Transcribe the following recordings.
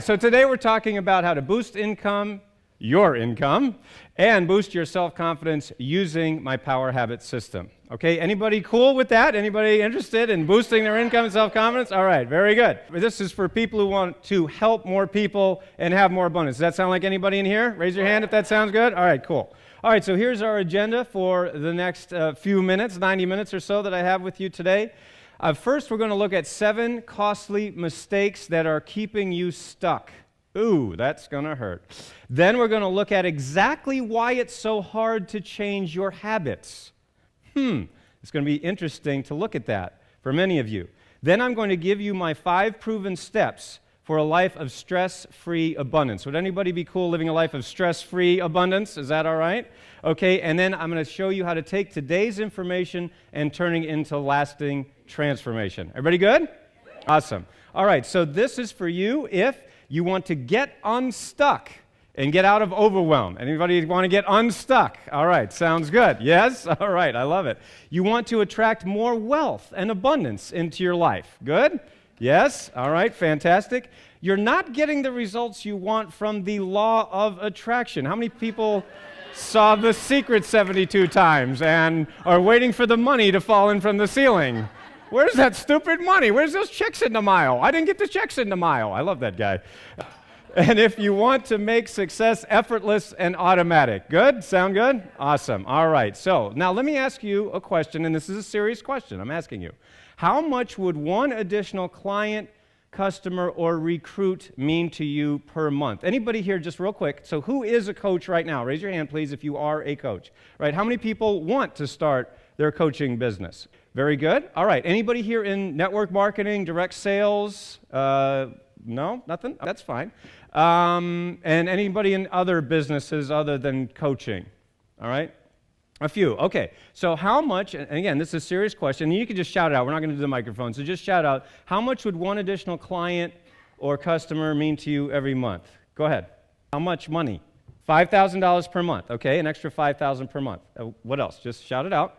So today we're talking about how to boost income, your income, and boost your self-confidence using my Power Habit system. Okay, anybody cool with that? Anybody interested in boosting their income and self-confidence? All right, very good. This is for people who want to help more people and have more abundance. Does that sound like anybody in here? Raise your hand if that sounds good. All right, cool. All right, so here's our agenda for the next few minutes, 90 minutes or so that I have with you today. First, we're going to look at 7 costly mistakes that are keeping you stuck. Ooh, that's going to hurt. Then we're going to look at exactly why it's so hard to change your habits. It's going to be interesting to look at that for many of you. Then I'm going to give you my 5 proven steps for a life of stress-free abundance. Would anybody be cool living a life of stress-free abundance? Is that all right? Okay, and then I'm going to show you how to take today's information and turning it into lasting transformation. Everybody good? Awesome. All right, so this is for you if you want to get unstuck and get out of overwhelm. Anybody want to get unstuck? All right, sounds good. Yes? All right, I love it. You want to attract more wealth and abundance into your life. Good? Yes? All right, fantastic. You're not getting the results you want from the law of attraction. How many people saw The Secret 72 times and are waiting for the money to fall in from the ceiling? Where's that stupid money? Where's those checks in the mail? I didn't get the checks in the mail. I love that guy. And if you want to make success effortless and automatic. Good? Sound good? Awesome. All right. So now let me ask you a question, and this is a serious question I'm asking you. How much would one additional client, customer, or recruit mean to you per month? Anybody here, just real quick, so who is a coach right now? Raise your hand, please, if you are a coach. Right? How many people want to start their coaching business? Very good. All right. Anybody here in network marketing, direct sales? No? Nothing? That's fine. And anybody in other businesses other than coaching? All right? A few. Okay. So how much, and again, this is a serious question, and you can just shout it out. We're not going to do the microphone, so just shout out. How much would one additional client or customer mean to you every month? Go ahead. How much money? $5,000 per month. Okay, an extra $5,000 per month. What else? Just shout it out.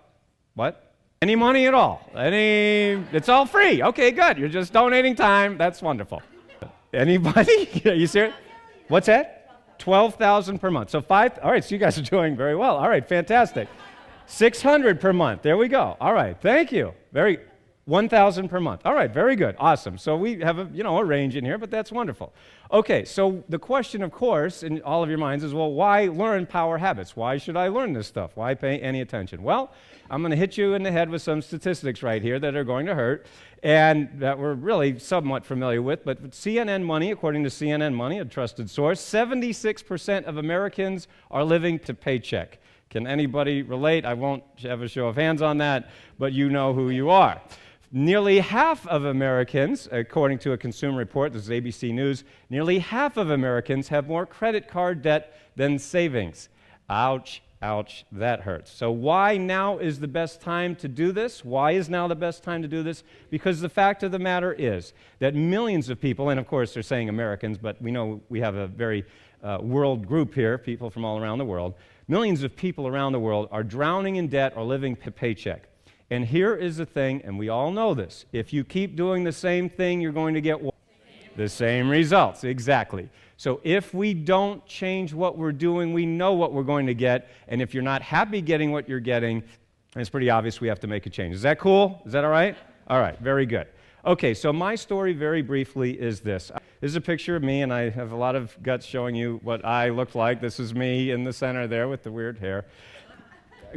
What? Any money at all? It's all free. Okay, good. You're just donating time. That's wonderful. Anybody? Are you serious? What's that? $12,000 per month. So all right, so you guys are doing very well. All right, fantastic. $600 per month. There we go. All right, thank you. $1,000 per month. All right, very good. Awesome. So we have a range in here, but that's wonderful. Okay, so the question, of course, in all of your minds is, well, why learn Power Habits? Why should I learn this stuff? Why pay any attention? Well, I'm going to hit you in the head with some statistics right here that are going to hurt and that we're really somewhat familiar with. But CNN Money, according to CNN Money, a trusted source, 76% of Americans are living to paycheck. Can anybody relate? I won't have a show of hands on that, but you know who you are. Nearly half of Americans, according to a consumer report, this is ABC News, nearly half of Americans have more credit card debt than savings. Ouch. Ouch, that hurts. So why now is the best time to do this? Why is now the best time to do this? Because the fact of the matter is that millions of people, and of course they're saying Americans, but we know we have a very world group here, people from all around the world. Millions of people around the world are drowning in debt or living paycheck. And here is the thing, and we all know this. If you keep doing the same thing, you're going to get what? The same results, exactly. So if we don't change what we're doing, we know what we're going to get. And if you're not happy getting what you're getting, it's pretty obvious we have to make a change. Is that cool? Is that all right? All right, very good. Okay, so my story very briefly is this. This is a picture of me, and I have a lot of guts showing you what I looked like. This is me in the center there with the weird hair.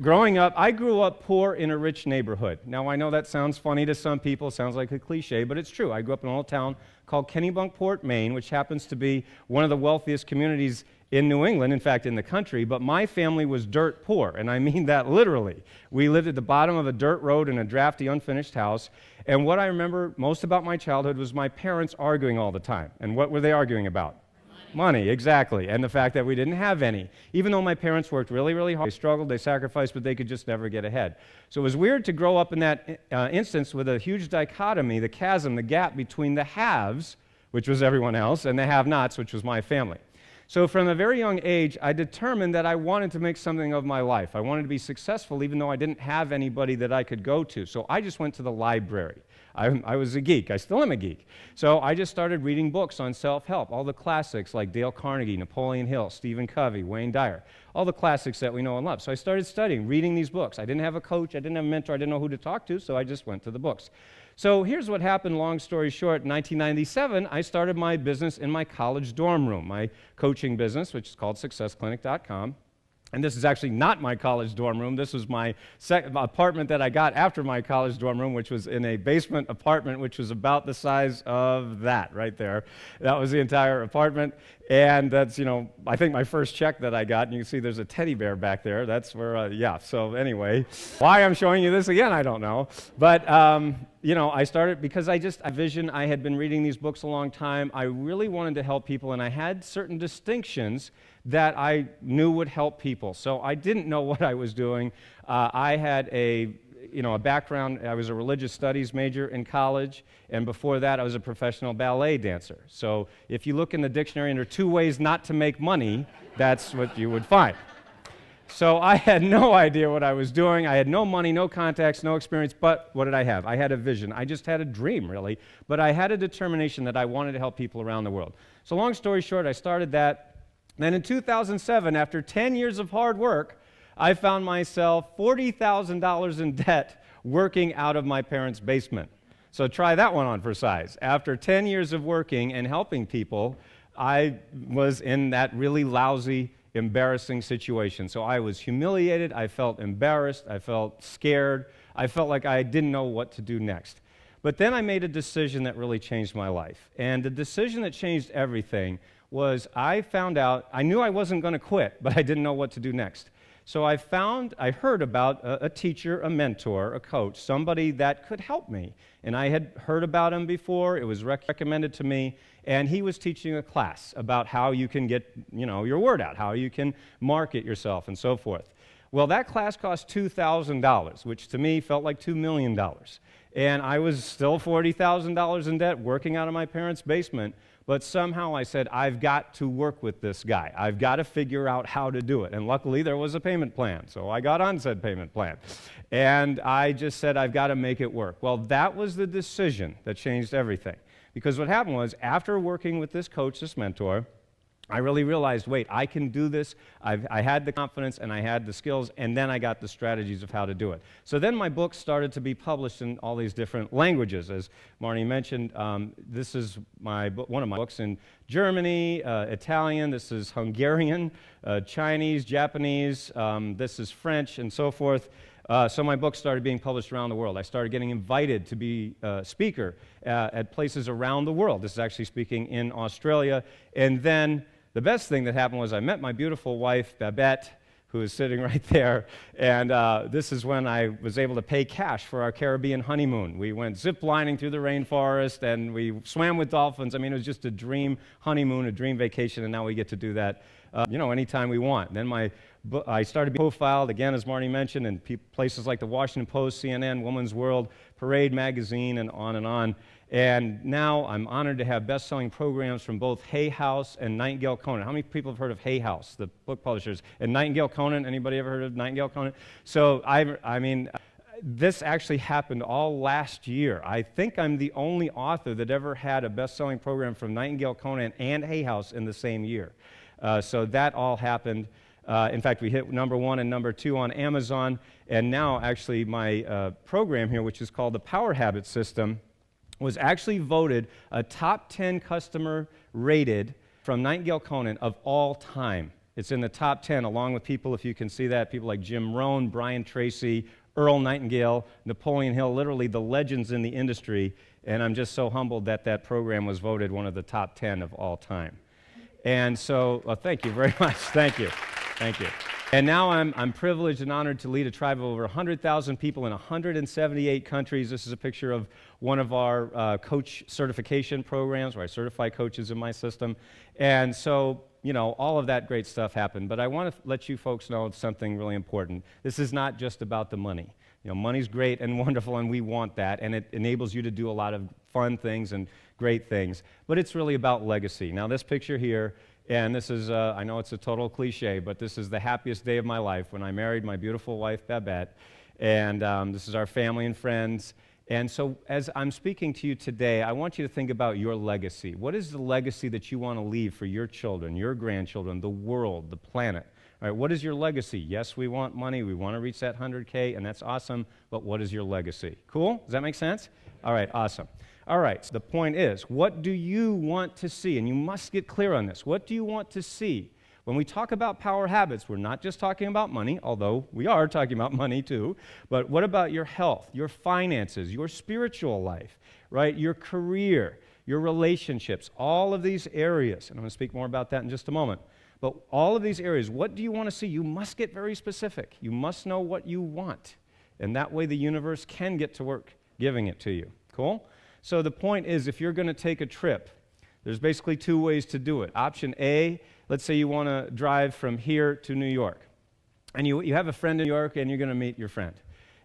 Growing up, I grew up poor in a rich neighborhood. Now, I know that sounds funny to some people, sounds like a cliche, but it's true. I grew up in a little town called Kennebunkport, Maine, which happens to be one of the wealthiest communities in New England, in fact, in the country, but my family was dirt poor, and I mean that literally. We lived at the bottom of a dirt road in a drafty, unfinished house, and what I remember most about my childhood was my parents arguing all the time. And what were they arguing about? Money, exactly, and the fact that we didn't have any. Even though my parents worked really, really hard, they struggled, they sacrificed, but they could just never get ahead. So it was weird to grow up in that instance with a huge dichotomy, the chasm, the gap between the haves, which was everyone else, and the have-nots, which was my family. So from a very young age, I determined that I wanted to make something of my life. I wanted to be successful even though I didn't have anybody that I could go to. So I just went to the library. I was a geek. I still am a geek. So I just started reading books on self-help, all the classics like Dale Carnegie, Napoleon Hill, Stephen Covey, Wayne Dyer, all the classics that we know and love. So I started studying, reading these books. I didn't have a coach, I didn't have a mentor, I didn't know who to talk to, so I just went to the books. So here's what happened, long story short. In 1997, I started my business in my college dorm room, my coaching business, which is called successclinic.com. And this is actually not my college dorm room. This was my apartment that I got after my college dorm room, which was in a basement apartment, which was about the size of that right there. That was the entire apartment. And that's, I think my first check that I got, and you can see there's a teddy bear back there. That's where, So anyway, why I'm showing you this again, I don't know. But, I started because I had been reading these books a long time. I really wanted to help people, and I had certain distinctions that I knew would help people. So I didn't know what I was doing. I had a background. I was a religious studies major in college, and before that I was a professional ballet dancer. So if you look in the dictionary and there are 2 ways not to make money, that's what you would find. So I had no idea what I was doing. I had no money, no contacts, no experience, but what did I have? I had a vision. I just had a dream, really, but I had a determination that I wanted to help people around the world. So long story short, I started that. Then in 2007, after 10 years of hard work, I found myself $40,000 in debt working out of my parents' basement. So try that one on for size. After 10 years of working and helping people, I was in that really lousy, embarrassing situation. So I was humiliated, I felt embarrassed, I felt scared, I felt like I didn't know what to do next. But then I made a decision that really changed my life. And the decision that changed everything was I found out, I knew I wasn't going to quit, but I didn't know what to do next. So I heard about a teacher, a mentor, a coach, somebody that could help me. And I had heard about him before, it was recommended to me, and he was teaching a class about how you can get, your word out, how you can market yourself and so forth. Well, that class cost $2,000, which to me felt like $2 million. And I was still $40,000 in debt, working out of my parents' basement. But somehow I said, I've got to work with this guy. I've got to figure out how to do it. And luckily, there was a payment plan. So I got on said payment plan. And I just said, I've got to make it work. Well, that was the decision that changed everything. Because what happened was, after working with this coach, this mentor, I really realized, wait, I can do this. I had the confidence and I had the skills, and then I got the strategies of how to do it. So then my book started to be published in all these different languages. As Marnie mentioned, this is one of my books in Germany, Italian, this is Hungarian, Chinese, Japanese, this is French, and so forth. So my book started being published around the world. I started getting invited to be a speaker at places around the world. This is actually speaking in Australia. And then the best thing that happened was I met my beautiful wife, Babette, who is sitting right there. And this is when I was able to pay cash for our Caribbean honeymoon. We went zip-lining through the rainforest, and we swam with dolphins. I mean, it was just a dream honeymoon, a dream vacation, and now we get to do that, anytime we want. Then I started being profiled, again, as Marnie mentioned, in places like the Washington Post, CNN, Woman's World, Parade Magazine, and on and on. And now I'm honored to have best-selling programs from both Hay House and Nightingale Conant. How many people have heard of Hay House, the book publishers? And Nightingale Conant, anybody ever heard of Nightingale Conant? So this actually happened all last year. I think I'm the only author that ever had a best-selling program from Nightingale Conant and Hay House in the same year. So that all happened. In fact, we hit #1 and #2 on Amazon. And now, actually, my program here, which is called the Power Habit System, was actually voted a top 10 customer rated from Nightingale Conant of all time. It's in the top 10, along with people, if you can see that, people like Jim Rohn, Brian Tracy, Earl Nightingale, Napoleon Hill, literally the legends in the industry. And I'm just so humbled that that program was voted one of the top 10 of all time. And so, thank you very much. Thank you. Thank you. And now I'm privileged and honored to lead a tribe of over 100,000 people in 178 countries. This is a picture of one of our coach certification programs where I certify coaches in my system. And so, all of that great stuff happened. But I want to let you folks know something really important. This is not just about the money. Money's great and wonderful, and we want that, and it enables you to do a lot of fun things and great things. But it's really about legacy. Now, this picture here, and this is, I know it's a total cliche, but this is the happiest day of my life when I married my beautiful wife, Babette. And this is our family and friends. And so as I'm speaking to you today, I want you to think about your legacy. What is the legacy that you want to leave for your children, your grandchildren, the world, the planet? All right, what is your legacy? Yes, we want money. We want to reach that 100K, and that's awesome. But what is your legacy? Cool? Does that make sense? All right, awesome. All right, so the point is, what do you want to see? And you must get clear on this. What do you want to see? When we talk about power habits, we're not just talking about money, although we are talking about money too, but what about your health, your finances, your spiritual life, right? Your career, your relationships, all of these areas. And I'm going to speak more about that in just a moment. But all of these areas, what do you want to see? You must get very specific. You must know what you want. And that way the universe can get to work giving it to you. Cool? So the point is, if you're going to take a trip, there's basically two ways to do it. Option A, let's say you want to drive from here to New York. And you have a friend in New York, and you're going to meet your friend.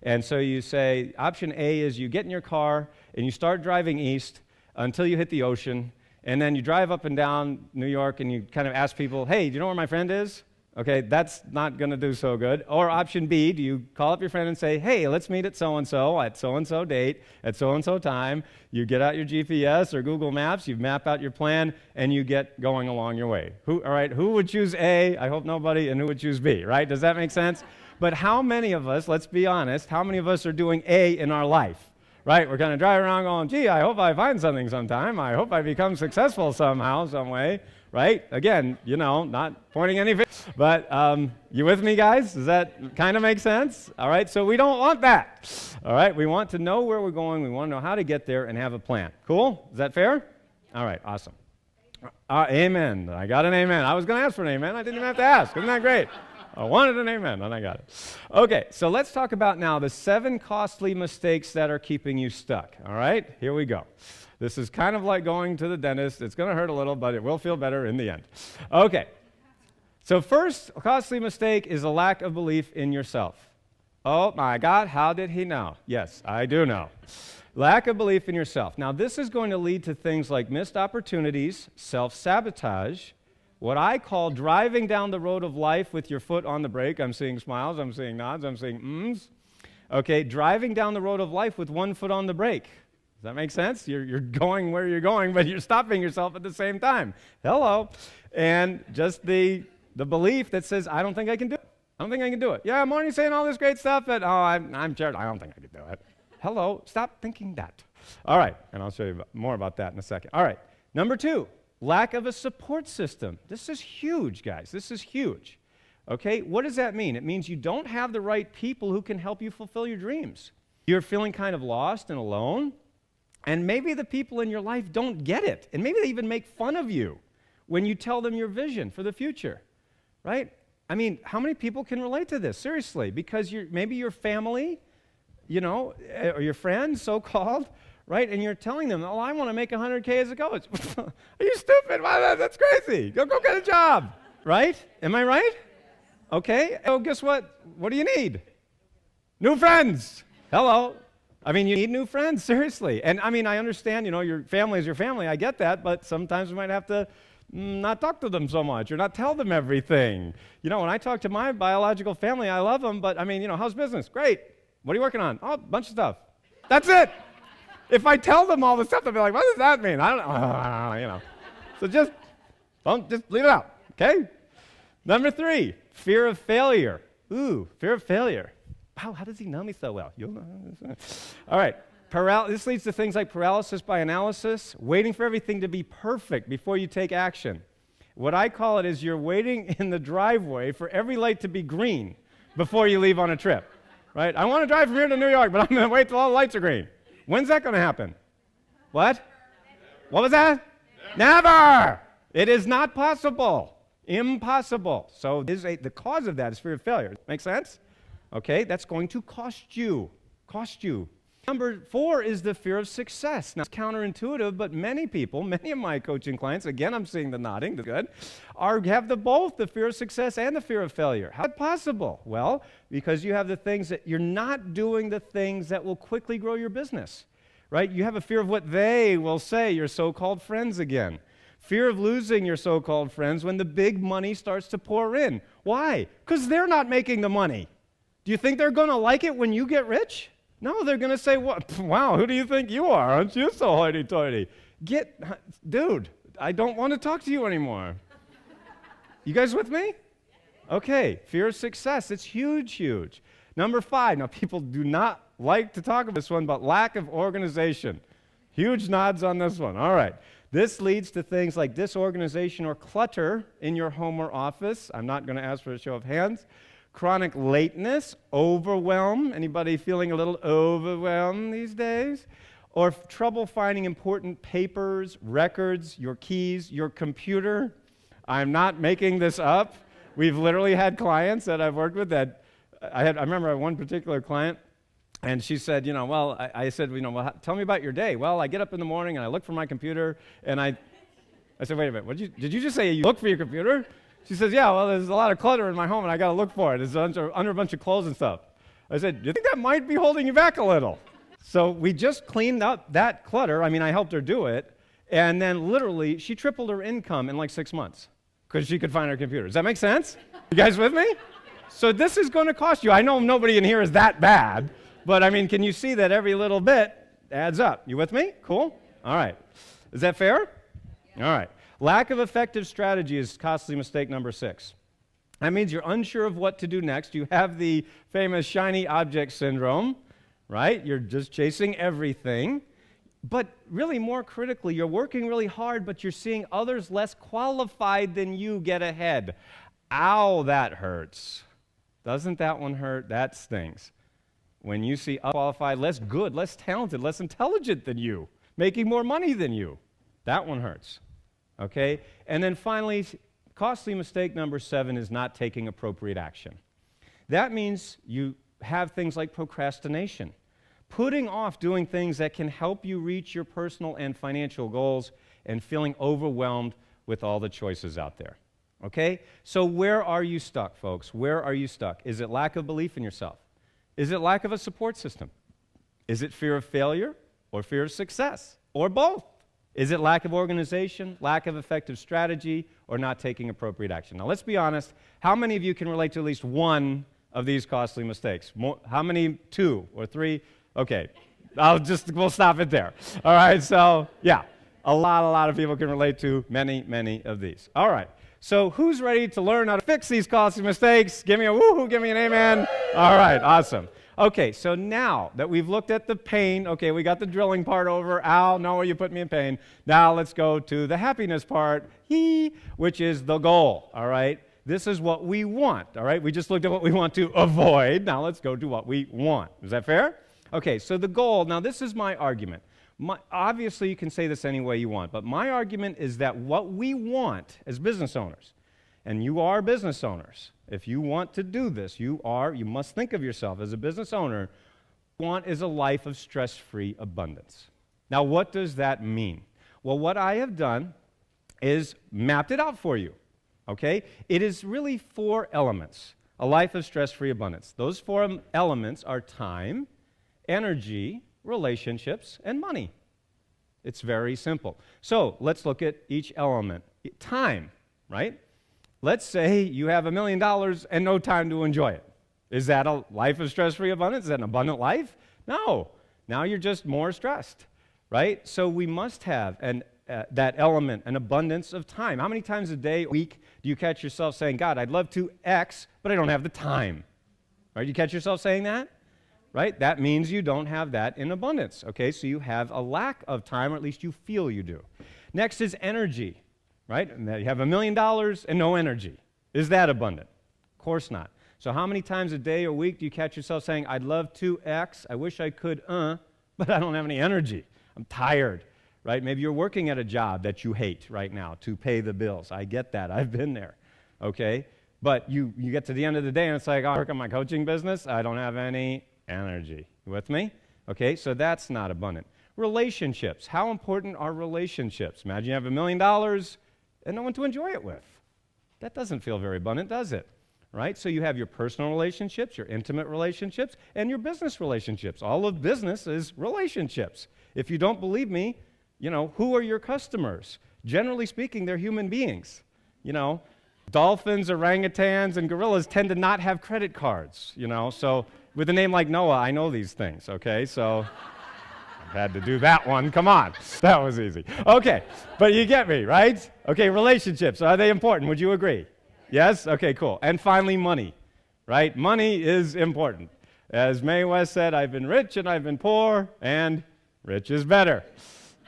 And so you say, option A is you get in your car, and you start driving east until you hit the ocean. And then you drive up and down New York, and you kind of ask people, hey, do you know where my friend is? Okay, that's not going to do so good. Or option B, do you call up your friend and say, hey, let's meet at so-and-so date, at so-and-so time. You get out your GPS or Google Maps, you map out your plan, and you get going along your way. All right, who would choose A? I hope nobody. And who would choose B, right? Does that make sense? But how many of us, let's be honest, how many of us are doing A in our life? Right, we're kind of driving around going, gee, I hope I find something sometime. I hope I become successful somehow, some way. Right? Again, not pointing any fingers. But you with me, guys? Does that kind of make sense? All right, so we don't want that. All right, we want to know where we're going. We want to know how to get there and have a plan. Cool? Is that fair? All right, awesome. Amen. I got an amen. I was going to ask for an amen. I didn't even have to ask. Isn't that great? I wanted an amen, and I got it. Okay, so let's talk about now the 7 costly mistakes that are keeping you stuck. All right, here we go. This is kind of like going to the dentist. It's going to hurt a little, but it will feel better in the end. Okay, so first costly mistake is a lack of belief in yourself. Oh my God, how did he know? Yes, I do know. Lack of belief in yourself. Now, this is going to lead to things like missed opportunities, self-sabotage, what I call driving down the road of life with your foot on the brake. I'm seeing smiles, I'm seeing nods, I'm seeing mms. Okay, driving down the road of life with one foot on the brake. Does that make sense? You're going where you're going, but you're stopping yourself at the same time. Hello. And just the belief that says, I don't think I can do it. I don't think I can do it. Yeah, I'm already saying all this great stuff, but I'm Jared. I don't think I can do it. Hello. Stop thinking that. All right, and I'll show you more about that in a second. All right, number 2. Lack of a support system. This is huge, guys. This is huge. Okay, what does that mean? It means you don't have the right people who can help you fulfill your dreams. You're feeling kind of lost and alone, and maybe the people in your life don't get it, and maybe they even make fun of you when you tell them your vision for the future, right? I mean, how many people can relate to this? Seriously, because maybe your family, or your friends, so-called, right? And you're telling them, oh, I want to make 100K as a coach. Are you stupid? Why, that's crazy. Go get a job, right? Am I right? Okay. So guess what? What do you need? New friends. Hello. I mean, you need new friends, seriously. And I mean, I understand, your family is your family. I get that. But sometimes we might have to not talk to them so much or not tell them everything. When I talk to my biological family, I love them. But I mean, how's business? Great. What are you working on? Oh, a bunch of stuff. That's it. If I tell them all the stuff, they'll be like, what does that mean? I don't know. So just leave it out, okay? Number 3, fear of failure. Ooh, fear of failure. Wow, how does he know me so well? All right, this leads to things like paralysis by analysis, waiting for everything to be perfect before you take action. What I call it is you're waiting in the driveway for every light to be green before you leave on a trip, right? I want to drive from here to New York, but I'm going to wait till all the lights are green. When's that going to happen? What? What was that? Never! It is not possible. Impossible. So the cause of that is fear of failure. Make sense? Okay, that's going to cost you. Number 4 is the fear of success. Now, it's counterintuitive, but many of my coaching clients, again, I'm seeing the nodding, that's good, have both the fear of success and the fear of failure. How is that possible? Well, because you have the things that you're not doing the things that will quickly grow your business, right? You have a fear of what they will say, your so-called friends again. Fear of losing your so-called friends when the big money starts to pour in. Why? Because they're not making the money. Do you think they're going to like it when you get rich? No, they're going to say, "What? Wow, who do you think you are? Aren't you so hoity-toity?" Dude, I don't want to talk to you anymore. You guys with me? Okay, fear of success. It's huge, huge. Number 5, now people do not like to talk about this one, but lack of organization. Huge nods on this one. All right. This leads to things like disorganization or clutter in your home or office. I'm not going to ask for a show of hands. Chronic lateness, overwhelm. Anybody feeling a little overwhelmed these days? Or trouble finding important papers, records, your keys, your computer. I'm not making this up. We've literally had clients that I've worked with that I remember one particular client, and she said, I said, tell me about your day. Well, I get up in the morning and I look for my computer, and I said, wait a minute, did you just say you look for your computer? She says, yeah, well, there's a lot of clutter in my home and I got to look for it. It's under a bunch of clothes and stuff. I said, do you think that might be holding you back a little? So we just cleaned up that clutter. I mean, I helped her do it, and then literally she tripled her income in like 6 months because she could find her computer. Does that make sense? You guys with me? So this is going to cost you. I know nobody in here is that bad, but I mean, can you see that every little bit adds up? You with me? Cool? All right. Is that fair? Yeah. All right. Lack of effective strategy is costly mistake number 6. That means you're unsure of what to do next. You have the famous shiny object syndrome, right? You're just chasing everything. But really, more critically, you're working really hard, but you're seeing others less qualified than you get ahead. Ow, that hurts. Doesn't that one hurt? That stings. When you see unqualified, less good, less talented, less intelligent than you, making more money than you, that one hurts. Okay? And then finally, costly mistake number 7 is not taking appropriate action. That means you have things like procrastination, putting off doing things that can help you reach your personal and financial goals, and feeling overwhelmed with all the choices out there. Okay? So where are you stuck, folks? Where are you stuck? Is it lack of belief in yourself? Is it lack of a support system? Is it fear of failure or fear of success? Or both? Is it lack of organization, lack of effective strategy, or not taking appropriate action? Now let's be honest. How many of you can relate to at least one of these costly mistakes? How many? 2 or 3? Okay. We'll stop it there. All right, so yeah. A lot of people can relate to many of these. All right. So who's ready to learn how to fix these costly mistakes? Give me a woohoo, give me an amen. All right, awesome. Okay, so now that we've looked at the pain, okay, we got the drilling part over. Ow, no, you put me in pain. Now let's go to the happiness part, which is the goal, all right? This is what we want, all right? We just looked at what we want to avoid. Now let's go to what we want. Is that fair? Okay, so the goal, now this is my argument. Obviously, you can say this any way you want, but my argument is that what we want as business owners, and you are business owners, if you want to do this, you must think of yourself as a business owner, want is a life of stress-free abundance. Now, what does that mean? Well, what I have done is mapped it out for you, okay? It is really 4 elements, a life of stress-free abundance. Those 4 elements are time, energy, relationships, and money. It's very simple. So let's look at each element. Time, right? Let's say you have $1 million and no time to enjoy it. Is that a life of stress-free abundance? Is that an abundant life? No. Now you're just more stressed, right? So we must have that element, an abundance of time. How many times a day, a week, do you catch yourself saying, God, I'd love to X, but I don't have the time? Right? You catch yourself saying that? Right? That means you don't have that in abundance, okay? So you have a lack of time, or at least you feel you do. Next is energy, right? And you have $1 million and no energy. Is that abundant? Of course not. So how many times a day or week do you catch yourself saying, I'd love to X, I wish I could, but I don't have any energy. I'm tired, right? Maybe you're working at a job that you hate right now to pay the bills. I get that. I've been there, okay? But you get to the end of the day and it's like, I work on my coaching business. I don't have any energy. You with me? Okay, so that's not abundant. Relationships. How important are relationships? Imagine you have $1 million and no one to enjoy it with. That doesn't feel very abundant, does it? Right? So you have your personal relationships, your intimate relationships, and your business relationships. All of business is relationships. If you don't believe me, who are your customers? Generally speaking, they're human beings. Dolphins, orangutans, and gorillas tend to not have credit cards, so With a name like Noah, I know these things, okay? So I had to do that one. Come on. That was easy. Okay, but you get me, right? Okay, relationships, are they important? Would you agree? Yes? Okay, cool. And finally, money, right? Money is important. As Mae West said, I've been rich and I've been poor, and rich is better,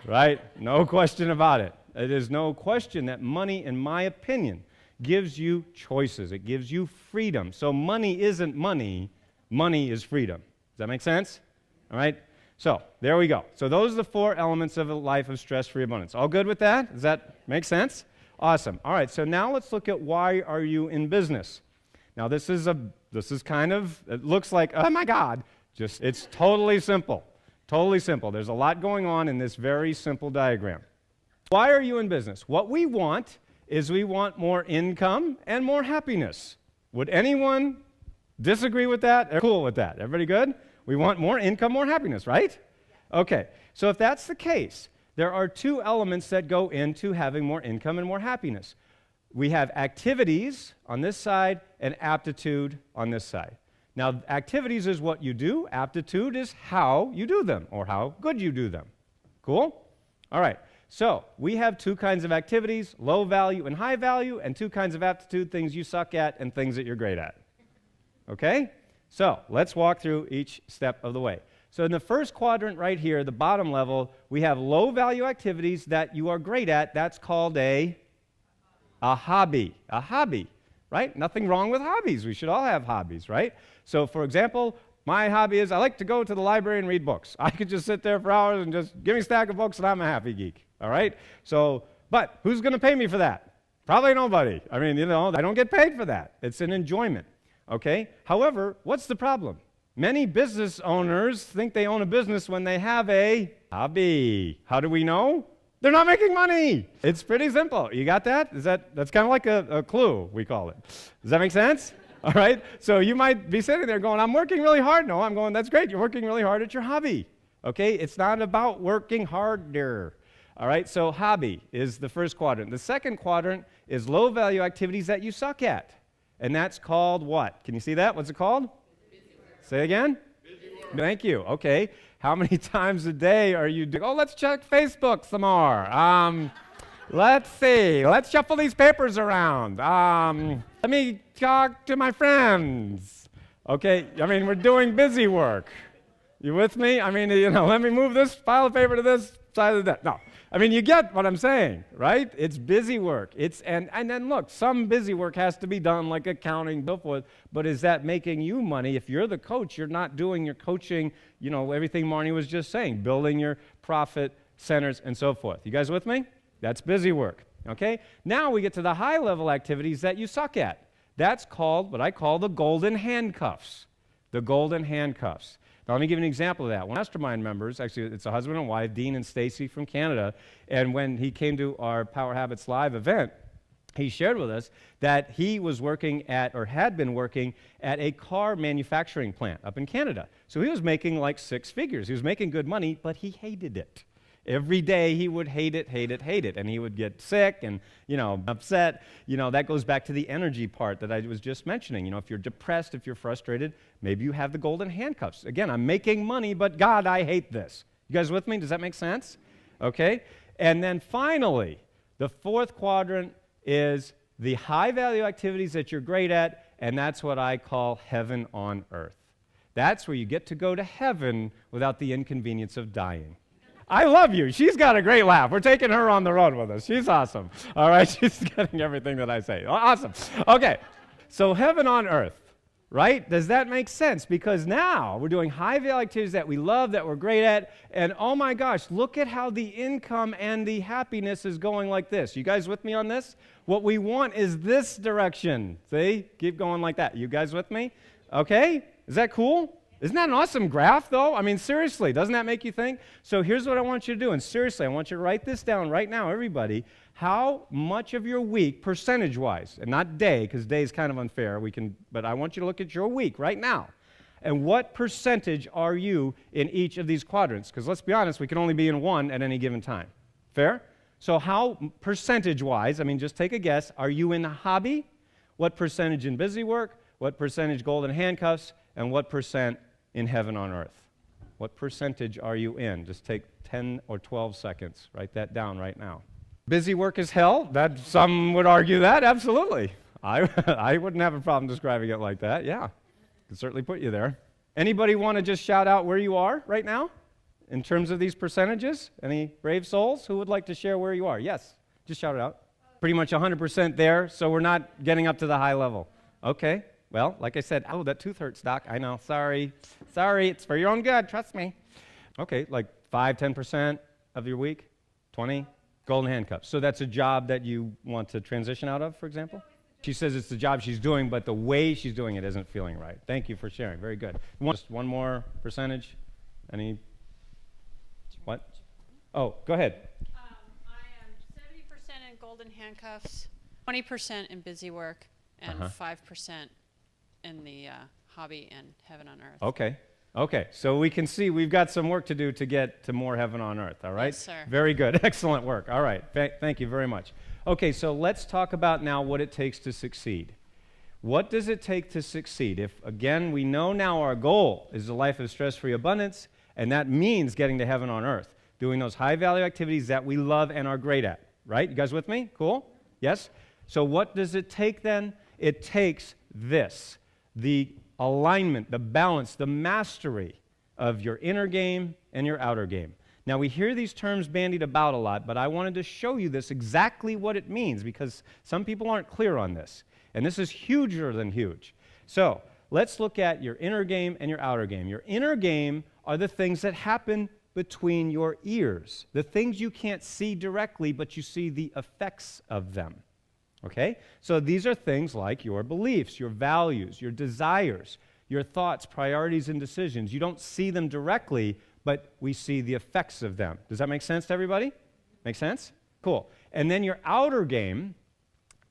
right? No question about it. It is no question that money, in my opinion, gives you choices. It gives you freedom. So money isn't money. Money is freedom. Does that make sense? All right? So there we go. So those are the 4 elements of a life of stress-free abundance. All good with that? Does that make sense? Awesome. All right, so now let's look at why are you in business. Now this is kind of, it looks like, oh my God, it's totally simple. Totally simple. There's a lot going on in this very simple diagram. Why are you in business? What we want is we want more income and more happiness. Would anyone disagree with that? They're cool with that. Everybody good? We want more income, more happiness, right? Okay, so if that's the case, there are 2 elements that go into having more income and more happiness. We have activities on this side and aptitude on this side. Now, activities is what you do. Aptitude is how you do them or how good you do them. Cool? All right. So we have 2 kinds of activities, low value and high value, and 2 kinds of aptitude, things you suck at and things that you're great at. Okay? So let's walk through each step of the way. So in the first quadrant right here, the bottom level, we have low value activities that you are great at. That's called a hobby. A hobby, right? Nothing wrong with hobbies. We should all have hobbies, right? So for example, my hobby is I like to go to the library and read books. I could just sit there for hours and just give me a stack of books and I'm a happy geek, all right? So, but who's going to pay me for that? Probably nobody. I mean, I don't get paid for that. It's an enjoyment, okay? However, what's the problem? Many business owners think they own a business when they have a hobby. How do we know? They're not making money. It's pretty simple. You got that? That's kind of like a clue, we call it. Does that make sense? All right? So you might be sitting there going, I'm working really hard. No, I'm going, that's great. You're working really hard at your hobby. Okay? It's not about working harder. All right? So hobby is the first quadrant. The second quadrant is low value activities that you suck at. And that's called what? Can you see that? What's it called? Say again? Thank you. Okay. How many times a day are you doing? Oh, let's check Facebook some more. Let's see. Let's shuffle these papers around. Let me talk to my friends. Okay. I mean, we're doing busy work. You with me? I mean, let me move this pile of paper to this side of the desk. No. I mean, you get what I'm saying, right? It's busy work. And then look, some busy work has to be done, like accounting, so forth. But is that making you money? If you're the coach, you're not doing your coaching, everything Marnie was just saying, building your profit centers and so forth. You guys with me? That's busy work, okay? Now we get to the high-level activities that you suck at. That's called what I call the golden handcuffs. The golden handcuffs. Now, let me give you an example of that. One mastermind members, actually, it's a husband and wife, Dean and Stacy from Canada, and when he came to our Power Habits Live event, he shared with us that he was working at, or had been working at a car manufacturing plant up in Canada. So he was making like 6 figures. He was making good money, but he hated it. Every day he would hate it, and he would get sick and, upset. That goes back to the energy part that I was just mentioning. If you're depressed, if you're frustrated, maybe you have the golden handcuffs. Again, I'm making money, but God, I hate this. You guys with me? Does that make sense? Okay. And then finally, the fourth quadrant is the high-value activities that you're great at, and that's what I call heaven on earth. That's where you get to go to heaven without the inconvenience of dying. I love you. She's got a great laugh. We're taking her on the road with us. She's awesome. All right? She's getting everything that I say. Awesome. Okay. So heaven on earth, right? Does that make sense? Because now we're doing high-value activities that we love, that we're great at, and oh my gosh, look at how the income and the happiness is going like this. You guys with me on this? What we want is this direction. See? Keep going like that. You guys with me? Okay? Is that cool? Isn't that an awesome graph, though? I mean, seriously, doesn't that make you think? So here's what I want you to do, and seriously, I want you to write this down right now, everybody. How much of your week, percentage-wise, and not day, because day is kind of unfair, but I want you to look at your week right now, and what percentage are you in each of these quadrants? Because let's be honest, we can only be in one at any given time. Fair? So how, percentage-wise, just take a guess, are you in a hobby? What percentage in busy work? What percentage golden handcuffs? and what percent in heaven on earth? What percentage are you in? Just take 10 or 12 seconds. Write that down right now. Busy work is hell? That some would argue that, absolutely. I wouldn't have a problem describing it like that, yeah. Can certainly put you there. Anybody want to just shout out where you are right now in terms of these percentages? Any brave souls who would like to share where you are? Yes, just shout it out. Pretty much 100% there, so we're not getting up to the high level. Okay, well, like I said, oh, that tooth hurts, Doc. I know, sorry, it's for your own good, trust me. Okay, like 5, 10% of your week, 20, golden handcuffs. So that's a job that you want to transition out of, for example? She says it's the job she's doing, but the way she's doing it isn't feeling right. Thank you for sharing, very good. Just one more percentage? Any? What? Oh, go ahead. I am 70% in golden handcuffs, 20% in busy work, and 5% in the hobby and heaven on earth. Okay, so we can see we've got some work to do to get to more heaven on earth, all right? Yes, sir. Very good, excellent work. All right, thank you very much. Okay, so let's talk about now what it takes to succeed. What does it take to succeed? If, again, we know now our goal is a life of stress-free abundance, and that means getting to heaven on earth, doing those high-value activities that we love and are great at, right? You guys with me? Cool? Yes? So what does it take then? It takes this, the alignment, the balance, the mastery of your inner game and your outer game. Now, we hear these terms bandied about a lot, but I wanted to show you this exactly what it means because some people aren't clear on this. And this is huger than huge. So let's look at your inner game and your outer game. Your inner game are the things that happen between your ears, the things you can't see directly, but you see the effects of them. Okay? So these are things like your beliefs, your values, your desires, your thoughts, priorities, and decisions. You don't see them directly, but we see the effects of them. Does that make sense to everybody? Make sense? Cool. And then your outer game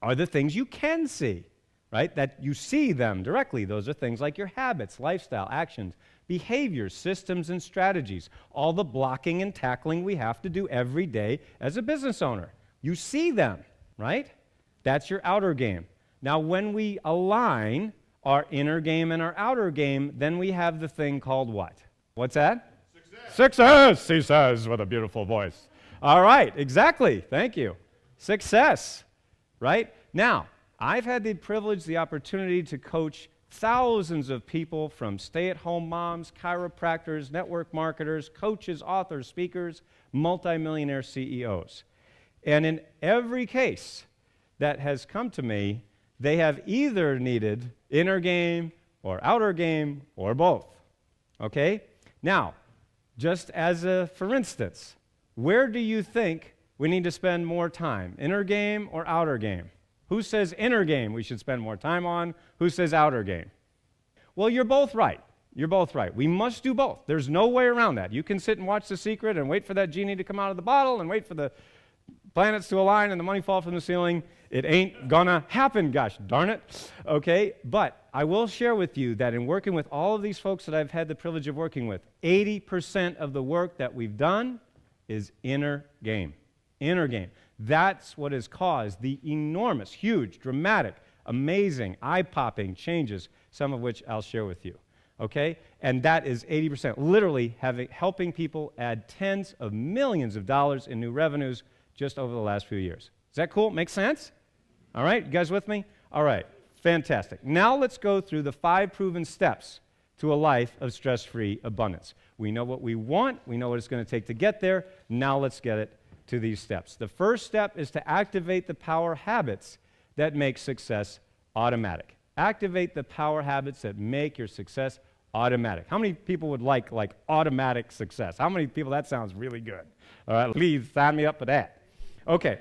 are the things you can see, right? That you see them directly. Those are things like your habits, lifestyle, actions, behaviors, systems, and strategies. All the blocking and tackling we have to do every day as a business owner. You see them, right? That's your outer game. Now, when we align our inner game and our outer game, then we have the thing called what? What's that? Success, he says with a beautiful voice. All right, exactly. Thank you. Success, right? Now, I've had the privilege, the opportunity to coach thousands of people from stay-at-home moms, chiropractors, network marketers, coaches, authors, speakers, multimillionaire CEOs. And in every case that has come to me, they have either needed inner game or outer game or both. Okay? Now, just as a for instance, where do you think we need to spend more time, inner game or outer game? Who says inner game we should spend more time on? Who says outer game? Well, you're both right. You're both right. We must do both. There's no way around that. You can sit and watch The Secret and wait for that genie to come out of the bottle and wait for the planets to align and the money fall from the ceiling. It ain't gonna happen, gosh darn it. Okay, but I will share with you that in working with all of these folks that I've had the privilege of working with, 80% of the work that we've done is inner game. Inner game. That's what has caused the enormous, huge, dramatic, amazing, eye-popping changes, some of which I'll share with you. Okay? And that is 80%, literally helping people add tens of millions of dollars in new revenues just over the last few years. Is that cool? Make sense? All right, you guys with me? All right, fantastic. Now let's go through the 5 proven steps to a life of stress-free abundance. We know what we want. We know what it's going to take to get there. Now let's get it to these steps. The first step is to activate the power habits that make success automatic. Activate the power habits that make your success automatic. How many people would like automatic success? How many people, that sounds really good? All right, please sign me up for that. Okay,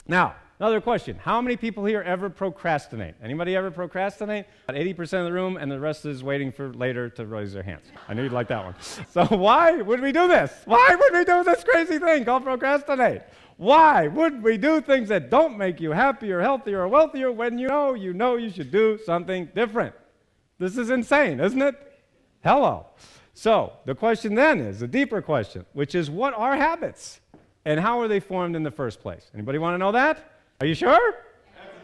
now, another question. How many people here ever procrastinate? Anybody ever procrastinate? About 80% of the room, and the rest is waiting for later to raise their hands. I knew you'd like that one. So why would we do this? Why would we do this crazy thing called procrastinate? Why would we do things that don't make you happier, healthier, or wealthier when you know you should do something different? This is insane, isn't it? Hello. So the question then is a deeper question, which is what are habits? And how are they formed in the first place? Anybody want to know that? Are you sure?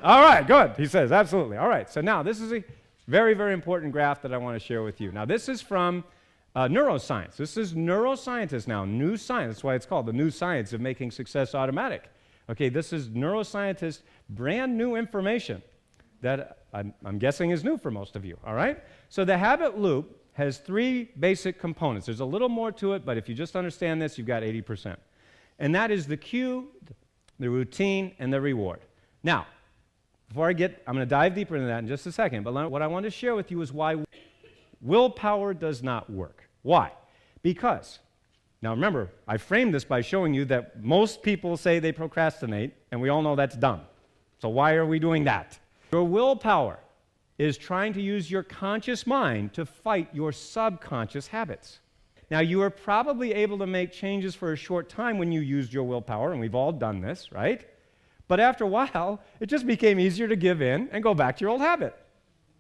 All right, good. He says, absolutely. All right, so now this is Very, very important graph that I want to share with you. Now, this is from neuroscience. This is neuroscientists now, new science. That's why it's called the new science of making success automatic. Okay, this is neuroscientists' brand new information that I'm guessing is new for most of you, all right? So the habit loop has 3 basic components. There's a little more to it, but if you just understand this, you've got 80%. And that is the cue, the routine, and the reward. Now, I'm going to dive deeper into that in just a second, but what I want to share with you is why willpower does not work. Why? Because, now remember, I framed this by showing you that most people say they procrastinate, and we all know that's dumb. So why are we doing that? Your willpower is trying to use your conscious mind to fight your subconscious habits. Now, you are probably able to make changes for a short time when you used your willpower, and we've all done this, right? But after a while, it just became easier to give in and go back to your old habit.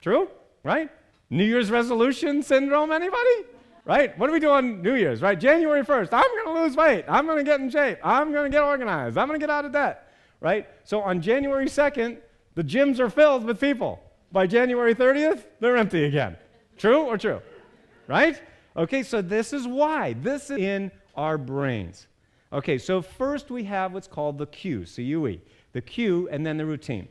True? Right? New Year's resolution syndrome, anybody? Right? What do we do on New Year's, right? January 1st, I'm going to lose weight. I'm going to get in shape. I'm going to get organized. I'm going to get out of debt, right? So on January 2nd, the gyms are filled with people. By January 30th, they're empty again. True or true? Right? Okay, so this is why. This is in our brains. Okay, so first we have what's called the cue, C-U-E. The cue and then the routine.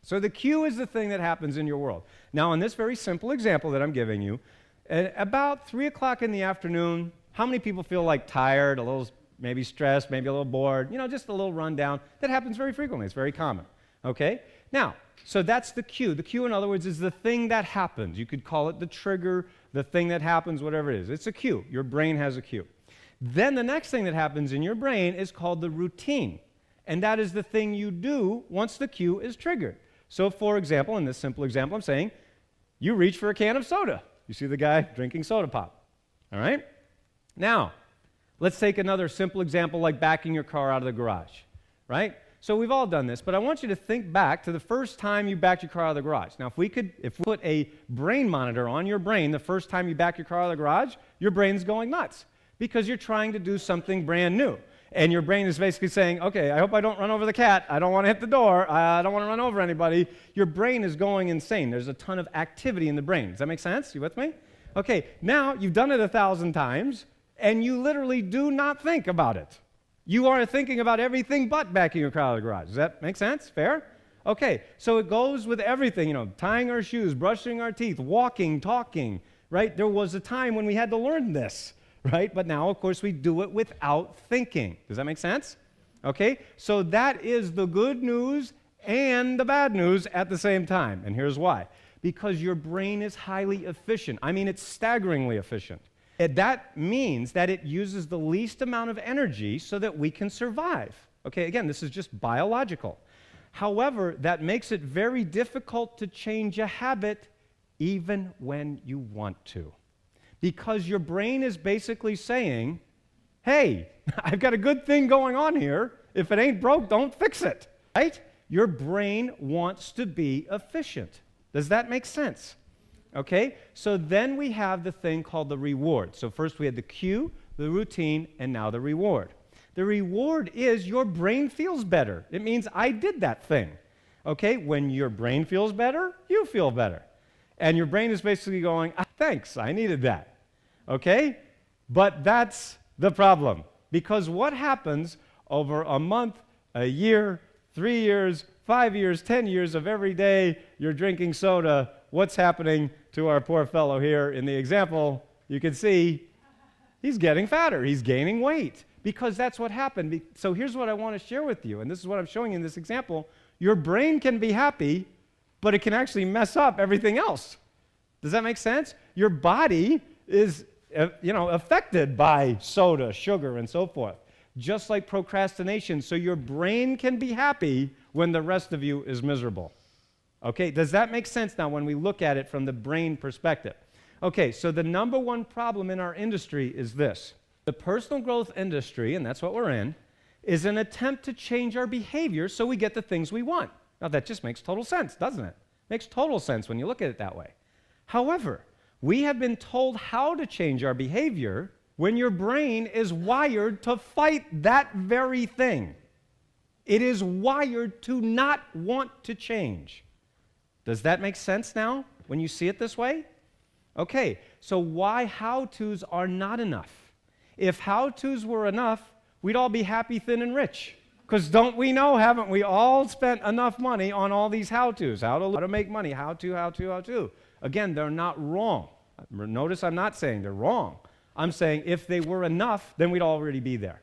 So the cue is the thing that happens in your world. Now, in this very simple example that I'm giving you, at about 3 o'clock in the afternoon, how many people feel like tired, a little maybe stressed, maybe a little bored, just a little rundown? That happens very frequently. It's very common. Okay? Now, so that's the cue. The cue, in other words, is the thing that happens. You could call it the trigger, the thing that happens, whatever it is. It's a cue. Your brain has a cue. Then the next thing that happens in your brain is called the routine. And that is the thing you do once the cue is triggered. So, for example, in this simple example, I'm saying, you reach for a can of soda. You see the guy drinking soda pop. All right? Now, let's take another simple example like backing your car out of the garage. Right? So we've all done this, but I want you to think back to the first time you backed your car out of the garage. Now, if we put a brain monitor on your brain the first time you back your car out of the garage, your brain's going nuts because you're trying to do something brand new. And your brain is basically saying, okay, I hope I don't run over the cat. I don't want to hit the door. I don't want to run over anybody. Your brain is going insane. There's a ton of activity in the brain. Does that make sense? You with me? Okay, now you've done it 1,000 times, and you literally do not think about it. You are thinking about everything but backing your car out of the garage. Does that make sense? Fair? Okay, so it goes with everything, tying our shoes, brushing our teeth, walking, talking, right? There was a time when we had to learn this, right? But now, of course, we do it without thinking. Does that make sense? Okay, so that is the good news and the bad news at the same time. And here's why. Because your brain is highly efficient. I mean, it's staggeringly efficient. That means that it uses the least amount of energy so that we can survive. Okay, again, this is just biological. However, that makes it very difficult to change a habit even when you want to. Because your brain is basically saying, hey, I've got a good thing going on here. If it ain't broke, don't fix it. Right? Your brain wants to be efficient. Does that make sense? Okay, so then we have the thing called the reward. So first we had the cue, the routine, and now the reward. The reward is your brain feels better. It means I did that thing. Okay, when your brain feels better, you feel better. And your brain is basically going, thanks, I needed that. Okay, but that's the problem. Because what happens over a month, a year, 3 years, 5 years, 10 years of every day you're drinking soda, what's happening to our poor fellow here in the example? You can see he's getting fatter. He's gaining weight because that's what happened. So here's what I want to share with you, and this is what I'm showing you in this example. Your brain can be happy, but it can actually mess up everything else. Does that make sense? Your body is affected by soda, sugar, and so forth, just like procrastination. So your brain can be happy when the rest of you is miserable. Okay, does that make sense now when we look at it from the brain perspective? Okay, so the number one problem in our industry is this. The personal growth industry, and that's what we're in, is an attempt to change our behavior so we get the things we want. Now, that just makes total sense, doesn't it? Makes total sense when you look at it that way. However, we have been told how to change our behavior when your brain is wired to fight that very thing. It is wired to not want to change. Does that make sense now? when you see it this way? Okay, so why how-tos are not enough? If how-tos were enough, we'd all be happy, thin, and rich. Because don't we know, haven't we all spent enough money on all these how-tos? How to make money, how to. Again, they're not wrong. Notice I'm not saying they're wrong. I'm saying if they were enough, then we'd already be there.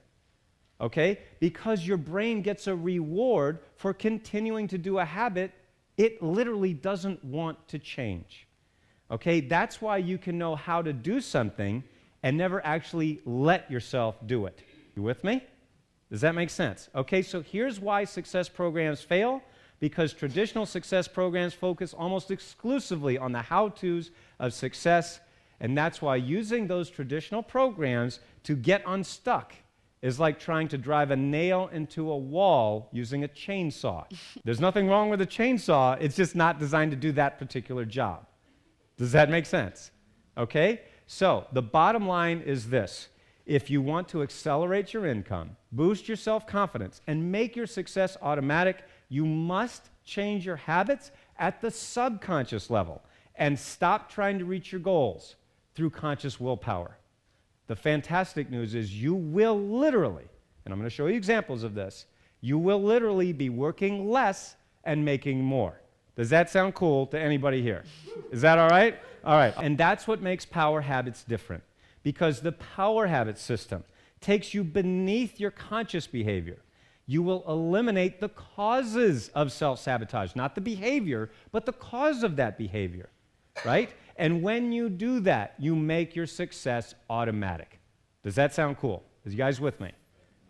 Okay? Because your brain gets a reward for continuing to do a habit it literally doesn't want to change. Okay? That's why you can know how to do something and never actually let yourself do it. You with me? Does that make sense? Okay, so here's why success programs fail. Because traditional success programs focus almost exclusively on the how-tos of success, and that's why using those traditional programs to get unstuck is like trying to drive a nail into a wall using a chainsaw. There's nothing wrong with a chainsaw, it's just not designed to do that particular job. Does that make sense? Okay? So, the bottom line is this. If you want to accelerate your income, boost your self-confidence, and make your success automatic, you must change your habits at the subconscious level and stop trying to reach your goals through conscious willpower. The fantastic news is you will literally, and I'm going to show you examples of this, you will literally be working less and making more. Does that sound cool to anybody here? Is that all right? All right. And that's what makes Power Habits different, because the Power Habits system takes you beneath your conscious behavior. You will eliminate the causes of self-sabotage, not the behavior, but the cause of that behavior, right? And when you do that, you make your success automatic. Does that sound cool? Are you guys with me?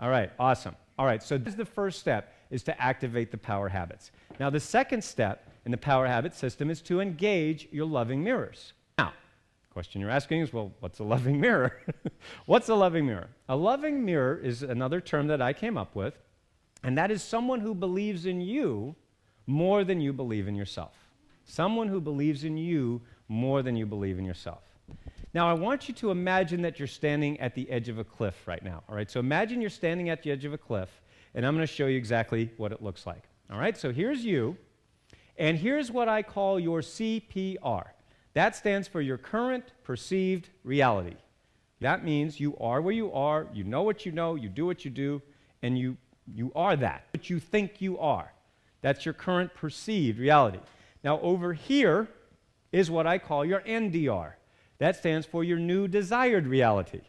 All right, awesome. All right, so this is the first step, is to activate the Power Habits. Now, the second step in the Power Habit system is to engage your loving mirrors. Now, the question you're asking is, well, what's a loving mirror? What's a loving mirror? A loving mirror is another term that I came up with, and that is someone who believes in you more than you believe in yourself. Someone who believes in you more than you believe in yourself. Now, I want you to imagine that you're standing at the edge of a cliff right now. All right, so imagine you're standing at the edge of a cliff, and I'm going to show you exactly what it looks like. All right, so here's you, and here's what I call your CPR. That stands for your current perceived reality. That means you are where you are, you know what you know, you do what you do, and you are that, what you think you are. That's your current perceived reality. Now, over here is what I call your NDR. That stands for your new desired reality.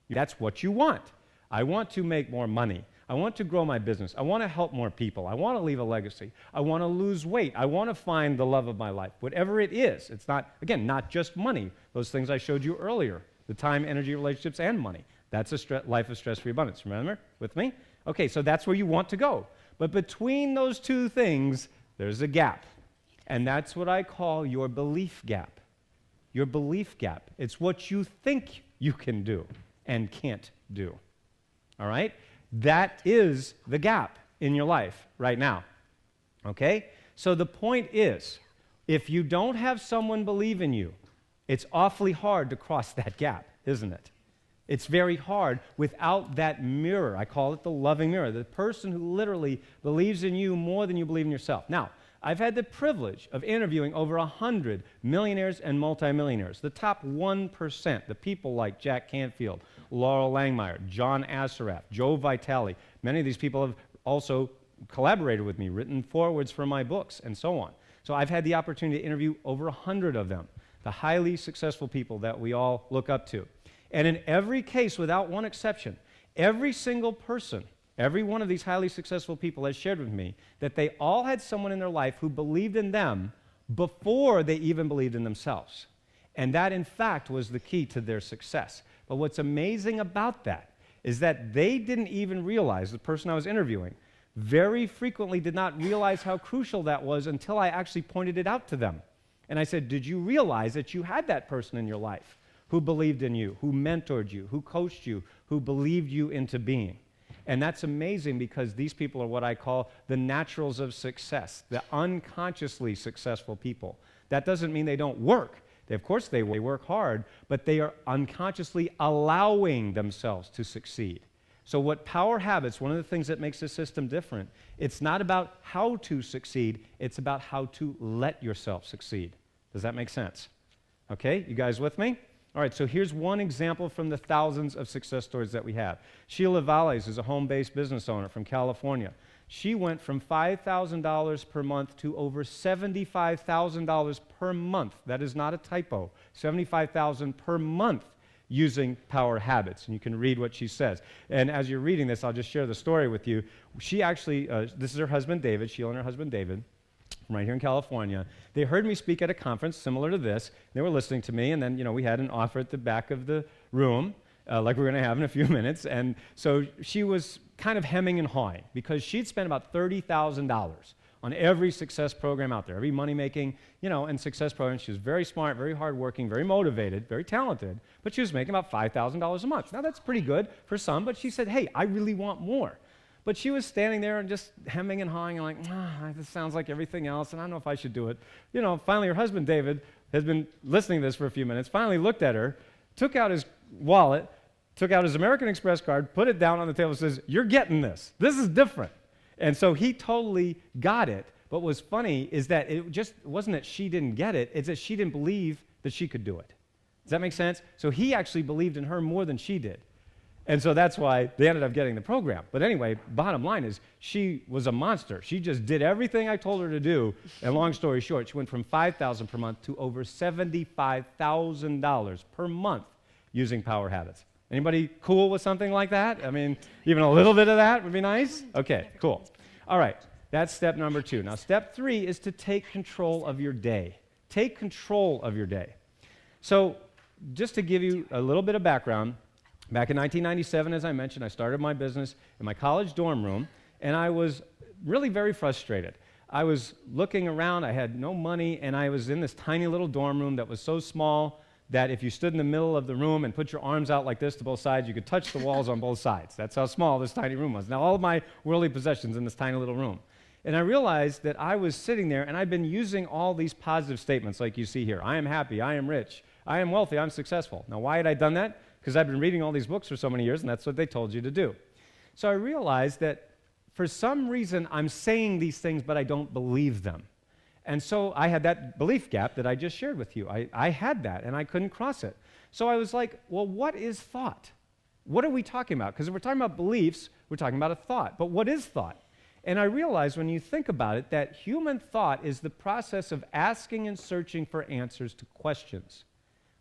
That's what you want. I want to make more money. I want to grow my business. I want to help more people. I want to leave a legacy. I want to lose weight. I want to find the love of my life. Whatever it is, it's not, again, not just money. Those things I showed you earlier, the time, energy, relationships, and money. That's a life of stress-free abundance. Remember with me? Okay, so that's where you want to go. But between those two things, there's a gap. And that's what I call your belief gap. Your belief gap. It's what you think you can do and can't do. All right? That is the gap in your life right now. Okay? So the point is, if you don't have someone believe in you, it's awfully hard to cross that gap, isn't it? It's very hard without that mirror. I call it the loving mirror, the person who literally believes in you more than you believe in yourself. Now, I've had the privilege of interviewing over 100 millionaires and multimillionaires, the top 1%, the people like Jack Canfield, Laurel Langmeyer, John Assaraf, Joe Vitale. Many of these people have also collaborated with me, written forwards for my books, and so on. So I've had the opportunity to interview over 100 of them, the highly successful people that we all look up to. And in every case, without one exception, every single person, every one of these highly successful people has shared with me that they all had someone in their life who believed in them before they even believed in themselves. And that, in fact, was the key to their success. But what's amazing about that is that they didn't even realize, the person I was interviewing, very frequently did not realize how crucial that was until I actually pointed it out to them. And I said, did you realize that you had that person in your life who believed in you, who mentored you, who coached you, who believed you into being? And that's amazing because these people are what I call the naturals of success, the unconsciously successful people. That doesn't mean they don't work. Of course they work hard, but they are unconsciously allowing themselves to succeed. So what Power Habits, one of the things that makes the system different, it's not about how to succeed, it's about how to let yourself succeed. Does that make sense? Okay, you guys with me? All right, so here's one example from the thousands of success stories that we have. Sheila Valles is a home-based business owner from California. She went from $5,000 per month to over $75,000 per month. That is not a typo. $75,000 per month using Power Habits. And you can read what she says. And as you're reading this, I'll just share the story with you. She actually, this is her husband David, Sheila and her husband David, from right here in California. They heard me speak at a conference similar to this. They were listening to me, and then, we had an offer at the back of the room, like we're going to have in a few minutes. And so she was kind of hemming and hawing because she'd spent about $30,000 on every success program out there, every money-making, and success program. She was very smart, very hardworking, very motivated, very talented, but she was making about $5,000 a month. Now, that's pretty good for some, but she said, hey, I really want more. But she was standing there and just hemming and hawing and like, this sounds like everything else, and I don't know if I should do it. Finally, her husband, David, has been listening to this for a few minutes, finally looked at her, took out his wallet, took out his American Express card, put it down on the table and says, you're getting this. This is different. And so he totally got it. But what's funny is that it just wasn't that she didn't get it, it's that she didn't believe that she could do it. Does that make sense? So he actually believed in her more than she did. And so that's why they ended up getting the program. But anyway, bottom line is she was a monster. She just did everything I told her to do. And long story short, she went from $5,000 per month to over $75,000 per month using Power Habits. Anybody cool with something like that? I mean, even a little bit of that would be nice? Okay, cool. All right, that's step number 2. Now, step 3 is to take control of your day. Take control of your day. So just to give you a little bit of background, back in 1997, as I mentioned, I started my business in my college dorm room, and I was really very frustrated. I was looking around, I had no money, and I was in this tiny little dorm room that was so small that if you stood in the middle of the room and put your arms out like this to both sides, you could touch the walls on both sides. That's how small this tiny room was. Now, all of my worldly possessions in this tiny little room. And I realized that I was sitting there, and I'd been using all these positive statements like you see here. I am happy, I am rich, I am wealthy, I'm successful. Now, why had I done that? Because I've been reading all these books for so many years, and that's what they told you to do. So I realized that for some reason, I'm saying these things, but I don't believe them. And so I had that belief gap that I just shared with you. I had that, and I couldn't cross it. So I was like, well, what is thought? What are we talking about? Because if we're talking about beliefs, we're talking about a thought. But what is thought? And I realized when you think about it that human thought is the process of asking and searching for answers to questions.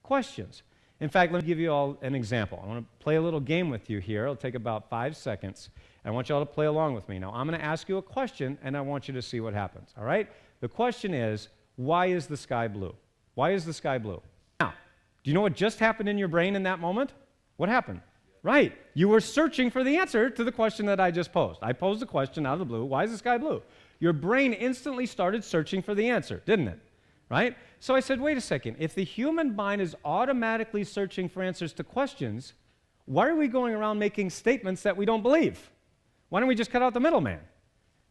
Questions. In fact, let me give you all an example. I want to play a little game with you here. It'll take about 5 seconds. I want you all to play along with me. Now, I'm going to ask you a question, and I want you to see what happens, all right? The question is, why is the sky blue? Why is the sky blue? Now, do you know what just happened in your brain in that moment? What happened? Right. You were searching for the answer to the question that I just posed. I posed the question out of the blue, why is the sky blue? Your brain instantly started searching for the answer, didn't it? Right? So I said, wait a second. If the human mind is automatically searching for answers to questions, why are we going around making statements that we don't believe? Why don't we just cut out the middleman?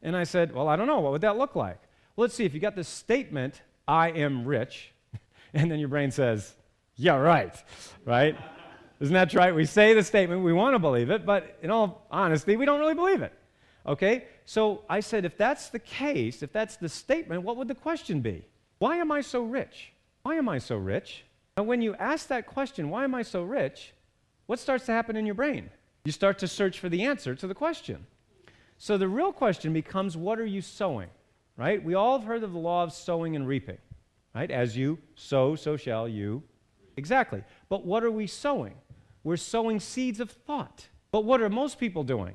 And I said, well, I don't know. What would that look like? Well, let's see. If you got this statement, I am rich, and then your brain says, yeah, right? Isn't that right? We say the statement, we want to believe it, but in all honesty, we don't really believe it. Okay? So I said, if that's the case, if that's the statement, what would the question be? Why am I so rich? Why am I so rich? And when you ask that question, why am I so rich, what starts to happen in your brain? You start to search for the answer to the question. So the real question becomes, what are you sowing? Right? We all have heard of the law of sowing and reaping. Right? As you sow, so shall you. Exactly. But what are we sowing? We're sowing seeds of thought. But what are most people doing?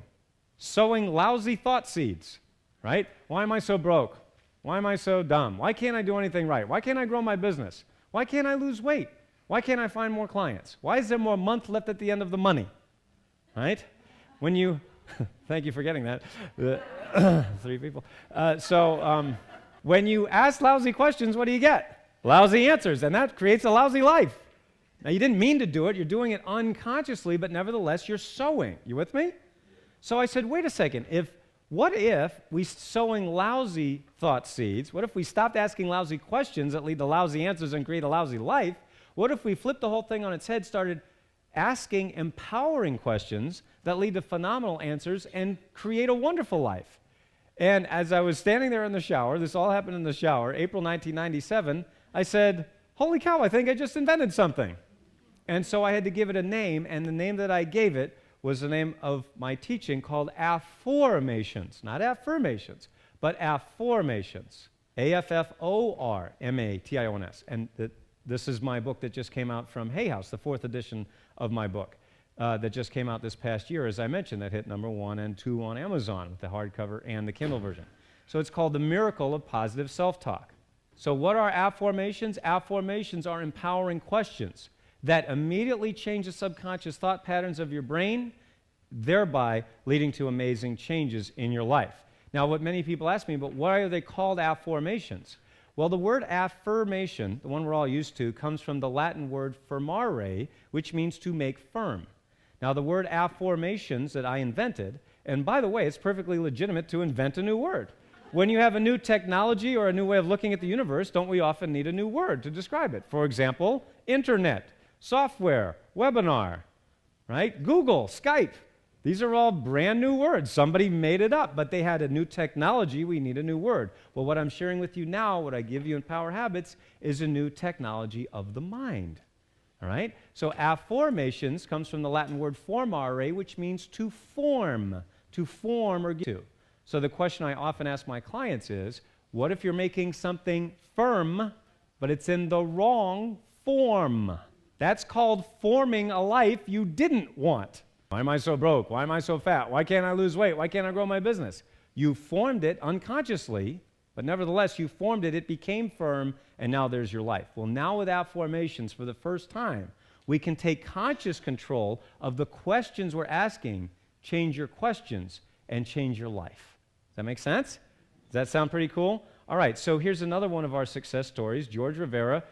Sowing lousy thought seeds. Right? Why am I so broke? Why am I so dumb? Why can't I do anything right? Why can't I grow my business? Why can't I lose weight? Why can't I find more clients? Why is there more month left at the end of the money? Right? When you, thank you for getting that, 3 people. When you ask lousy questions, what do you get? Lousy answers, and that creates a lousy life. Now, you didn't mean to do it. You're doing it unconsciously, but nevertheless, you're sowing. You with me? So I said, wait a second. What if we sowing lousy thought seeds? What if we stopped asking lousy questions that lead to lousy answers and create a lousy life? What if we flipped the whole thing on its head, started asking empowering questions that lead to phenomenal answers and create a wonderful life? And as I was standing there in the shower, this all happened in the shower, April 1997, I said, holy cow, I think I just invented something. And so I had to give it a name, and the name that I gave it was the name of my teaching called Afformations. Not affirmations, but Afformations. Afformations. And this is my book that just came out from Hay House, the 4th edition of my book that just came out this past year, as I mentioned, that hit number 1 and 2 on Amazon with the hardcover and the Kindle version. So it's called The Miracle of Positive Self-Talk. So what are Afformations? Afformations are empowering questions that immediately change the subconscious thought patterns of your brain, thereby leading to amazing changes in your life. Now, what many people ask me, but why are they called Afformations? Well, the word affirmation, the one we're all used to, comes from the Latin word firmare, which means to make firm. Now, the word Afformations that I invented, and by the way, it's perfectly legitimate to invent a new word. When you have a new technology or a new way of looking at the universe, don't we often need a new word to describe it? For example, internet, software, webinar, right? Google, Skype. These are all brand new words. Somebody made it up, but they had a new technology. We need a new word. Well, what I'm sharing with you now, what I give you in Power Habits, is a new technology of the mind. All right? So Afformations comes from the Latin word formare, which means to form or give to. So the question I often ask my clients is, what if you're making something firm, but it's in the wrong form? That's called forming a life you didn't want. Why am I so broke? Why am I so fat? Why can't I lose weight? Why can't I grow my business? You formed it unconsciously, but nevertheless, you formed it, it became firm, and now there's your life. Well, now with Afformations, for the first time, we can take conscious control of the questions we're asking, change your questions, and change your life. Does that make sense? Does that sound pretty cool? All right, so here's another one of our success stories. George Rivera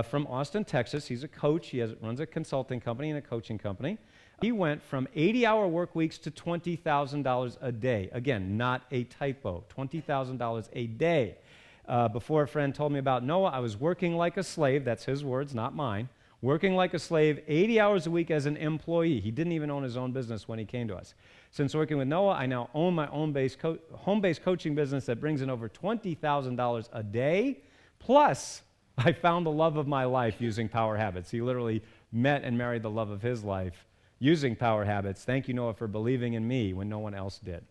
from Austin, Texas. He's a coach. He runs a consulting company and a coaching company. He went from 80-hour work weeks to $20,000 a day. Again, not a typo, $20,000 a day. Before a friend told me about Noah, I was working like a slave. That's his words, not mine. Working like a slave, 80 hours a week as an employee. He didn't even own his own business when he came to us. Since working with Noah, I now own my own home-based coaching business that brings in over $20,000 a day. Plus, I found the love of my life using Power Habits. He literally met and married the love of his life using Power Habits. Thank you, Noah, for believing in me when no one else did.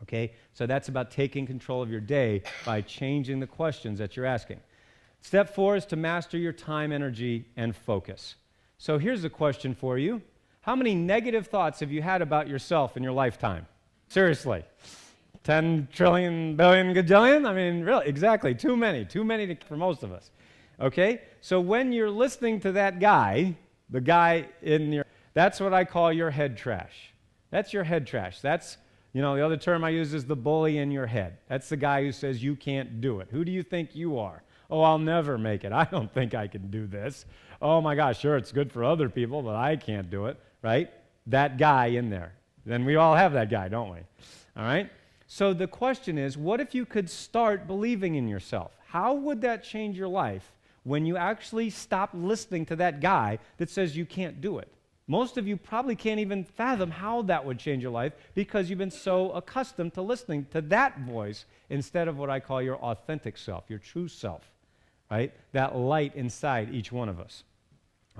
Okay? So that's about taking control of your day by changing the questions that you're asking. Step 4 is to master your time, energy, and focus. So here's a question for you. How many negative thoughts have you had about yourself in your lifetime? Seriously. 10 trillion, billion, gajillion? I mean, really, exactly. Too many for most of us. Okay? So when you're listening to that guy, the guy in your, that's what I call your head trash. That's your head trash. That's, the other term I use is the bully in your head. That's the guy who says you can't do it. Who do you think you are? Oh, I'll never make it. I don't think I can do this. Oh my gosh, sure, it's good for other people, but I can't do it, right? That guy in there. Then we all have that guy, don't we? All right? So the question is, what if you could start believing in yourself? How would that change your life when you actually stop listening to that guy that says you can't do it? Most of you probably can't even fathom how that would change your life because you've been so accustomed to listening to that voice instead of what I call your authentic self, your true self. Right? That light inside each one of us.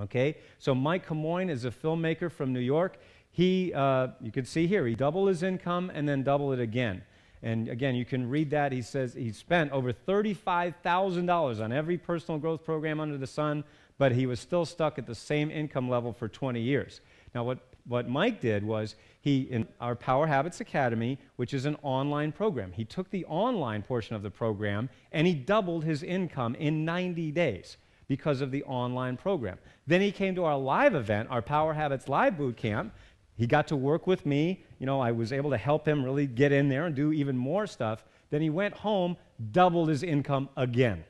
Okay? So Mike Camoin is a filmmaker from New York. He, you can see here, he doubled his income and then doubled it again. And again, you can read that. He says he spent over $35,000 on every personal growth program under the sun, but he was still stuck at the same income level for 20 years. Now, what Mike did was in our Power Habits Academy, which is an online program, he took the online portion of the program and he doubled his income in 90 days because of the online program. Then he came to our live event, our Power Habits Live Boot Camp. He got to work with me. I was able to help him really get in there and do even more stuff. Then he went home, doubled his income again.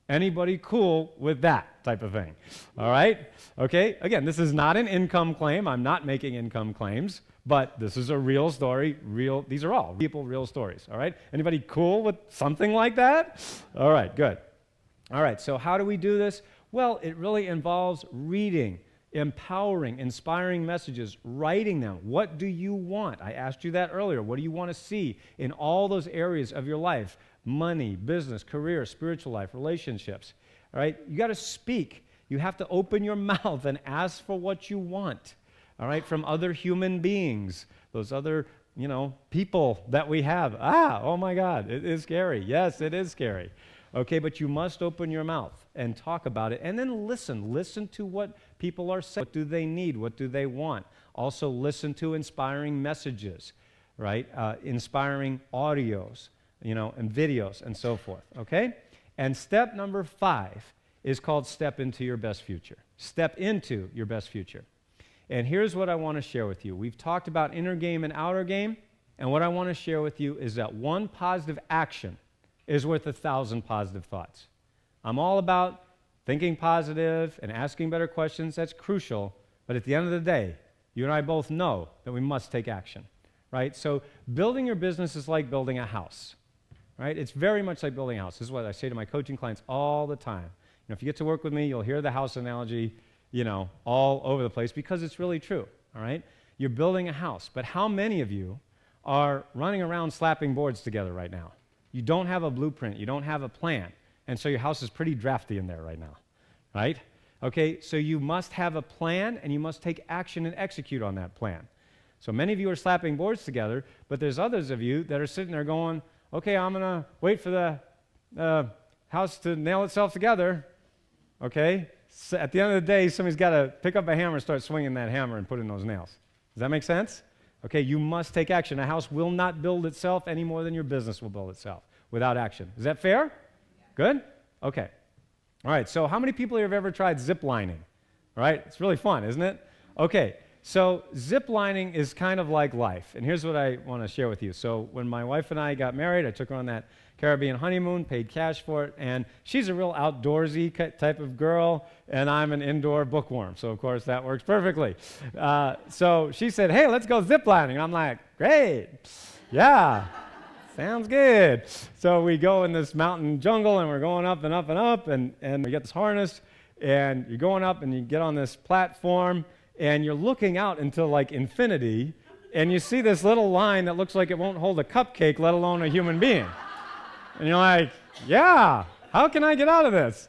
Anybody cool with that type of thing? All right? Okay? Again, this is not an income claim. I'm not making income claims, but this is a real story. These are all real stories. All right? Anybody cool with something like that? All right, good. All right, so how do we do this? Well, it really involves reading, empowering, inspiring messages, writing them. What do you want? I asked you that earlier. What do you want to see in all those areas of your life? Money, business, career, spiritual life, relationships. all right? You got to speak. You have to open your mouth and ask for what you want, all right, from other human beings, those other, people that we have. Oh my God, it is scary. Yes, it is scary. Okay, but you must open your mouth and talk about it, and then listen. Listen to what people are saying. What do they need? What do they want? Also listen to inspiring messages, right? Inspiring audios, and videos and so forth, okay? And step number 5 is called step into your best future. Step into your best future. And here's what I want to share with you. We've talked about inner game and outer game, and what I want to share with you is that one positive action is worth 1,000 positive thoughts. I'm all about thinking positive and asking better questions. That's crucial. But at the end of the day, you and I both know that we must take action, right? So building your business is like building a house, right? It's very much like building a house. This is what I say to my coaching clients all the time. If you get to work with me, you'll hear the house analogy, all over the place because it's really true, all right? You're building a house. But how many of you are running around slapping boards together right now? You don't have a blueprint. You don't have a plan. And so your house is pretty drafty in there right now, right? Okay, so you must have a plan, and you must take action and execute on that plan. So many of you are slapping boards together, but there's others of you that are sitting there going, okay, I'm going to wait for the house to nail itself together, okay? So at the end of the day, somebody's got to pick up a hammer and start swinging that hammer and put in those nails. Does that make sense? Okay, you must take action. A house will not build itself any more than your business will build itself without action. Is that fair? Good? Okay. All right, so how many people here have ever tried zip lining? All right, it's really fun, isn't it? Okay, so zip lining is kind of like life, and here's what I want to share with you. So when my wife and I got married, I took her on that Caribbean honeymoon, paid cash for it, and she's a real outdoorsy type of girl, and I'm an indoor bookworm, so of course that works perfectly. So she said, hey, let's go zip lining. I'm like, great, yeah. Sounds good. So we go in this mountain jungle, and we're going up and up and up, and we get this harness, and you're going up, and you get on this platform, and you're looking out into like infinity, and you see this little line that looks like it won't hold a cupcake, let alone a human being. And you're like, yeah, how can I get out of this?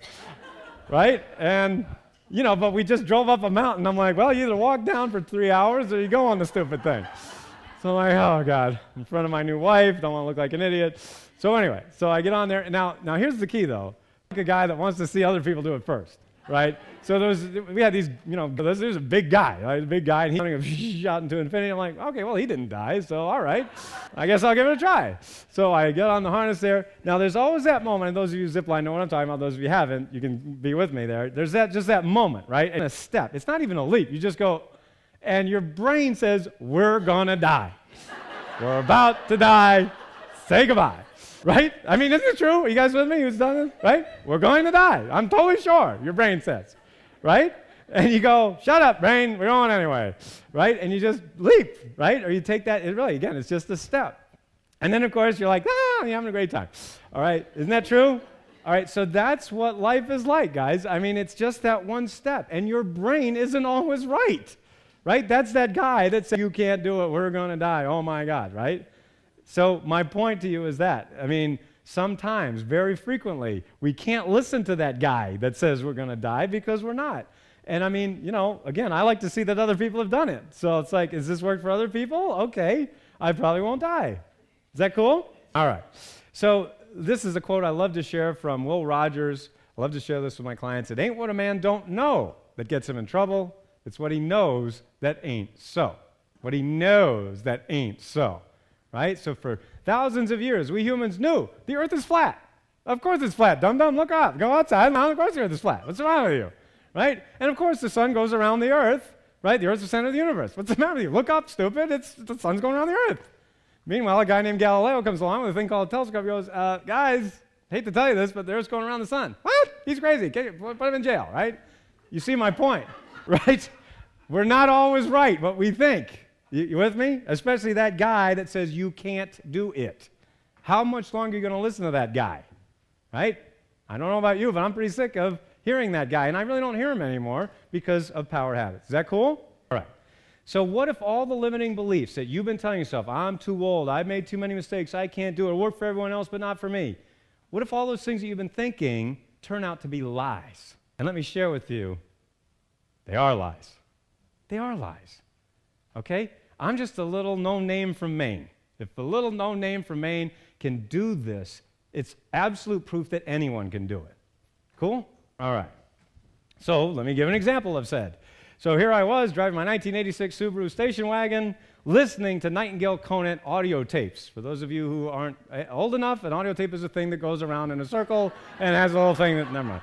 Right? And, but we just drove up a mountain. I'm like, well, you either walk down for 3 hours or you go on the stupid thing. So I'm like, oh, God, in front of my new wife, don't want to look like an idiot. So anyway, so I get on there. Now here's the key, though. Like a guy that wants to see other people do it first, right? So we had these, there's a big guy, right? A big guy, and he's shot into infinity. I'm like, okay, well, he didn't die, so all right. I guess I'll give it a try. So I get on the harness there. Now, there's always that moment, and those of you who zip line know what I'm talking about. Those of you who haven't, you can be with me there. There's just that moment, right? And a step. It's not even a leap. You just go, and your brain says, we're going to die. We're about to die. Say goodbye. Right? I mean, isn't it true? Are you guys with me? Who's done this? Right? We're going to die. I'm totally sure. Your brain says. Right? And you go, shut up, brain. We're going anyway. Right? And you just leap. Right? Or you take that. Again, it's just a step. And then, of course, you're like, you're having a great time. All right? Isn't that true? All right, so that's what life is like, guys. I mean, it's just that one step. And your brain isn't always right. Right? That's that guy that said, you can't do it, we're going to die. Oh, my God, right? So my point to you is that, I mean, sometimes, very frequently, we can't listen to that guy that says we're going to die because we're not. And I mean, again, I like to see that other people have done it. So it's like, does this work for other people? Okay, I probably won't die. Is that cool? All right. So this is a quote I love to share from Will Rogers. I love to share this with my clients. It ain't what a man don't know that gets him in trouble. It's what he knows that ain't so. What he knows that ain't so, right? So for thousands of years, we humans knew the earth is flat. Of course it's flat. Dum-dum, look up. Go outside. Of course the earth is flat. What's the matter with you, right? And of course the sun goes around the earth, right? The earth's the center of the universe. What's the matter with you? Look up, stupid. The sun's going around the earth. Meanwhile, a guy named Galileo comes along with a thing called a telescope. He goes, guys, hate to tell you this, but the earth's going around the sun. What? He's crazy. Put him in jail, right? You see my point, right? We're not always right, what we think. You with me? Especially that guy that says you can't do it. How much longer are you going to listen to that guy? Right? I don't know about you, but I'm pretty sick of hearing that guy, and I really don't hear him anymore because of power habits. Is that cool? All right. So what if all the limiting beliefs that you've been telling yourself, I'm too old, I've made too many mistakes, I can't do it, it'll work for everyone else but not for me. What if all those things that you've been thinking turn out to be lies. And let me share with you, they are lies. They are lies. Okay? I'm just a little known name from Maine. If a little known name from Maine can do this, it's absolute proof that anyone can do it. Cool? All right. So let me give an example of said. So here I was driving my 1986 Subaru station wagon, listening to Nightingale Conant audio tapes. For those of you who aren't old enough, an audio tape is a thing that goes around in a circle and has a little thing that, never mind.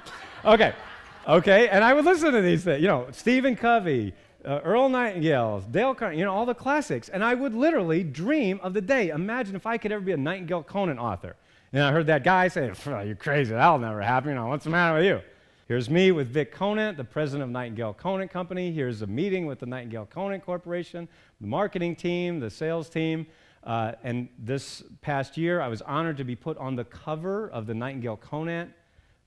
Okay, and I would listen to these things, Stephen Covey, Earl Nightingale, Dale Carnegie, all the classics, and I would literally dream of the day. Imagine if I could ever be a Nightingale Conant author. And I heard that guy say, "You're crazy, that'll never happen, what's the matter with you?" Here's me with Vic Conant, the president of Nightingale Conant Company. Here's a meeting with the Nightingale Conant Corporation, the marketing team, the sales team. And this past year, I was honored to be put on the cover of the Nightingale Conant,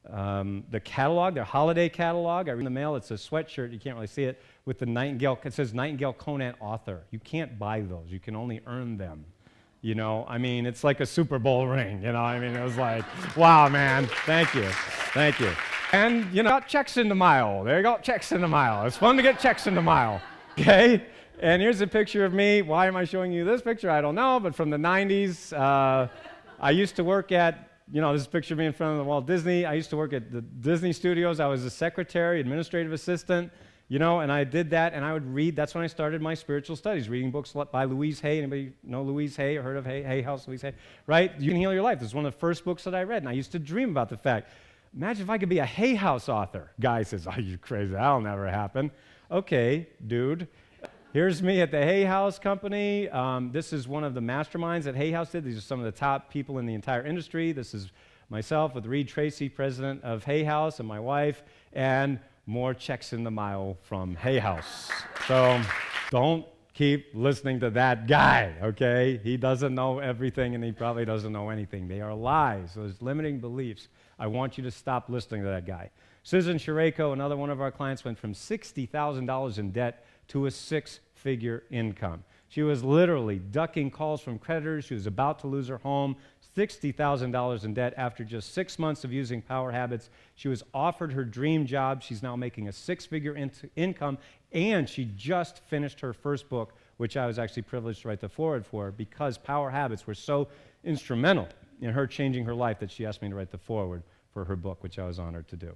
the catalog, their holiday catalog. I read in the mail, it's a sweatshirt, you can't really see it, with the Nightingale, it says Nightingale Conant author. You can't buy those, you can only earn them. It's like a Super Bowl ring, it was like, wow, man, thank you. And, got checks in the mail. There you go, checks in the mail. It's fun to get checks in the mail, okay? And here's a picture of me. Why am I showing you this picture? I don't know, but from the 90s, I used to work at, this is a picture of me in front of the Walt Disney. I used to work at the Disney Studios. I was a secretary, administrative assistant, and I did that, and I would read. That's when I started my spiritual studies, reading books by Louise Hay. Anybody know Louise Hay or heard of Hay House, Louise Hay? Right? You Can Heal Your Life. This is one of the first books that I read, and I used to dream about the fact, imagine if I could be a Hay House author. Guy says, "Oh, you're crazy. That'll never happen." Okay, dude. Here's me at the Hay House Company. This is one of the masterminds that Hay House did. These are some of the top people in the entire industry. This is myself with Reed Tracy, president of Hay House, and my wife, and more checks in the mail from Hay House. So don't keep listening to that guy, okay? He doesn't know everything, and he probably doesn't know anything. They are lies. Those limiting beliefs. I want you to stop listening to that guy. Susan Shareko, another one of our clients, went from $60,000 in debt to a six-figure income. She was literally ducking calls from creditors. She was about to lose her home, $60,000 in debt. After just 6 months of using Power Habits, she was offered her dream job. She's now making a six-figure income, and she just finished her first book, which I was actually privileged to write the foreword for, because Power Habits were so instrumental in her changing her life that she asked me to write the foreword for her book, which I was honored to do.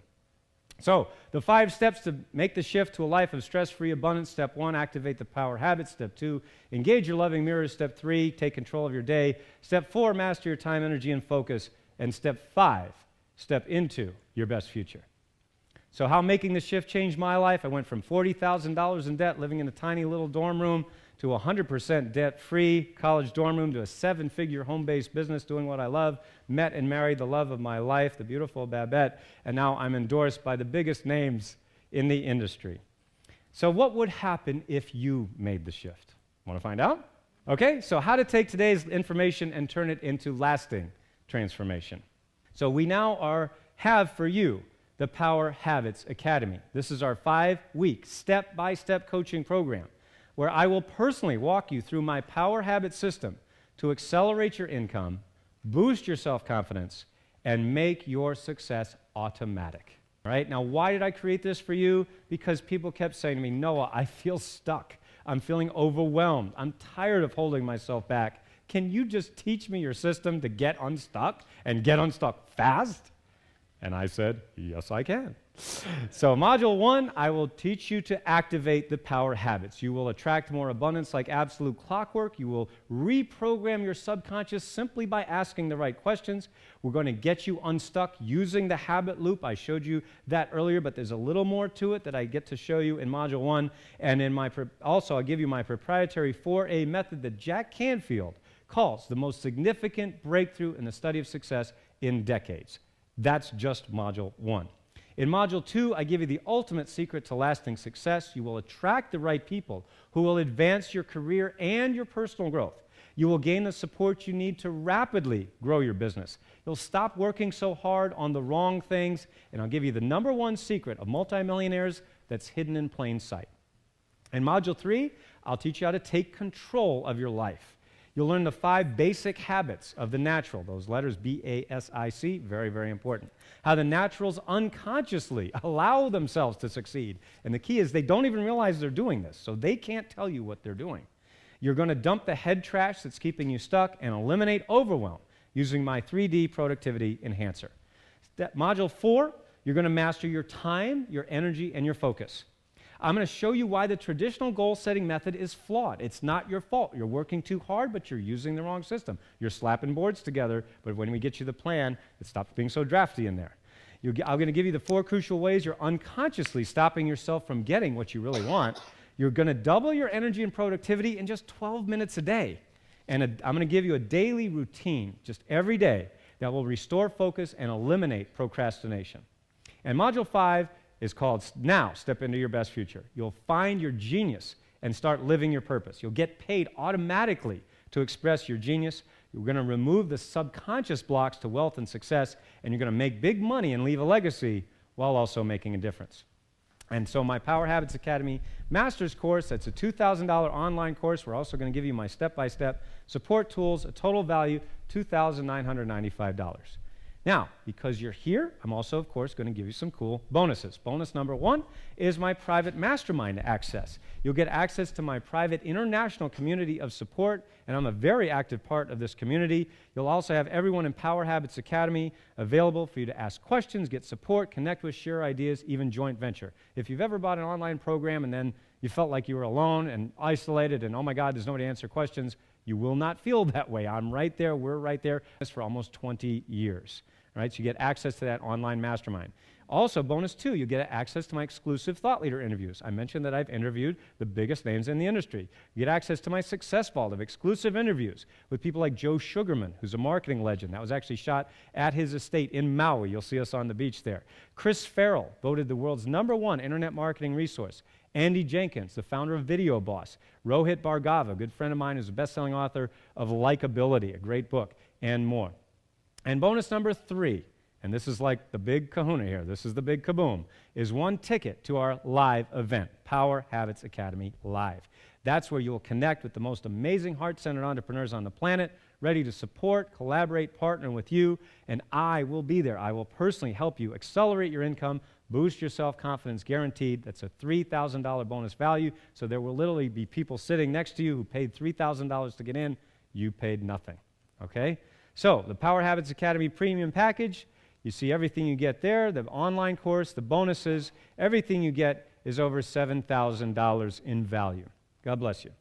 So, the 5 steps to make the shift to a life of stress-free abundance. Step 1, activate the Power Habits. Step 2, engage your loving mirrors. Step 3, take control of your day. Step 4, master your time, energy, and focus. And step 5, step into your best future. So how making the shift changed my life? I went from $40,000 in debt, living in a tiny little dorm room, to 100% debt-free college dorm room, to a 7-figure home-based business doing what I love, met and married the love of my life, the beautiful Babette, and now I'm endorsed by the biggest names in the industry. So what would happen if you made the shift? Want to find out? Okay, so how to take today's information and turn it into lasting transformation. So we now have for you the Power Habits Academy. This is our 5-week step-by-step coaching program, where I will personally walk you through my Power Habit system to accelerate your income, boost your self-confidence, and make your success automatic. All right? Now, why did I create this for you? Because people kept saying to me, "Noah, I feel stuck. I'm feeling overwhelmed. I'm tired of holding myself back. Can you just teach me your system to get unstuck and get unstuck fast?" And I said, "Yes, I can." So Module 1, I will teach you to activate the Power Habits. You will attract more abundance like absolute clockwork. You will reprogram your subconscious simply by asking the right questions. We're going to get you unstuck using the habit loop. I showed you that earlier, but there's a little more to it that I get to show you in Module 1. And in also, I'll give you my proprietary 4A method that Jack Canfield calls the most significant breakthrough in the study of success in decades. That's just Module 1. In Module 2, I give you the ultimate secret to lasting success. You will attract the right people who will advance your career and your personal growth. You will gain the support you need to rapidly grow your business. You'll stop working so hard on the wrong things, and I'll give you the #1 secret of multimillionaires that's hidden in plain sight. In Module 3, I'll teach you how to take control of your life. You'll learn the 5 basic habits of the natural. Those letters, B-A-S-I-C, very, very important. How the naturals unconsciously allow themselves to succeed. And the key is they don't even realize they're doing this, so they can't tell you what they're doing. You're going to dump the head trash that's keeping you stuck and eliminate overwhelm using my 3D productivity enhancer. Module 4, you're going to master your time, your energy, and your focus. I'm going to show you why the traditional goal-setting method is flawed. It's not your fault. You're working too hard, but you're using the wrong system. You're slapping boards together, but when we get you the plan, it stops being so drafty in there. I'm going to give you the 4 crucial ways you're unconsciously stopping yourself from getting what you really want. You're going to double your energy and productivity in just 12 minutes a day. And I'm going to give you a daily routine, just every day, that will restore focus and eliminate procrastination. And Module 5 is called Now Step Into Your Best Future. You'll find your genius and start living your purpose. You'll get paid automatically to express your genius. You're going to remove the subconscious blocks to wealth and success, and you're going to make big money and leave a legacy while also making a difference. And so my Power Habits Academy Master's course, that's a $2,000 online course. We're also going to give you my step-by-step support tools, a total value $2,995. Now, because you're here, I'm also, of course, going to give you some cool bonuses. Bonus number 1 is my private mastermind access. You'll get access to my private international community of support, and I'm a very active part of this community. You'll also have everyone in Power Habits Academy available for you to ask questions, get support, connect with, share ideas, even joint venture. If you've ever bought an online program and then you felt like you were alone and isolated and, oh my God, there's nobody to answer questions, you will not feel that way. I'm right there. We're right there. This for almost 20 years. All right, so you get access to that online mastermind. Also, bonus 2, you get access to my exclusive thought leader interviews. I mentioned that I've interviewed the biggest names in the industry. You get access to my Success Vault of exclusive interviews with people like Joe Sugarman, who's a marketing legend. That was actually shot at his estate in Maui. You'll see us on the beach there. Chris Farrell, voted the world's #1 internet marketing resource. Andy Jenkins, the founder of Video Boss. Rohit Bhargava, a good friend of mine who's a best-selling author of Likeability, a great book, and more. And bonus number 3, and this is like the big kahuna here, this is the big kaboom, is 1 ticket to our live event, Power Habits Academy Live. That's where you'll connect with the most amazing heart-centered entrepreneurs on the planet, ready to support, collaborate, partner with you, and I will be there. I will personally help you accelerate your income, boost your self-confidence guaranteed. That's a $3,000 bonus value, so there will literally be people sitting next to you who paid $3,000 to get in. You paid nothing, okay? So the Power Habits Academy Premium Package, you see everything you get there, the online course, the bonuses, everything you get is over $7,000 in value. God bless you.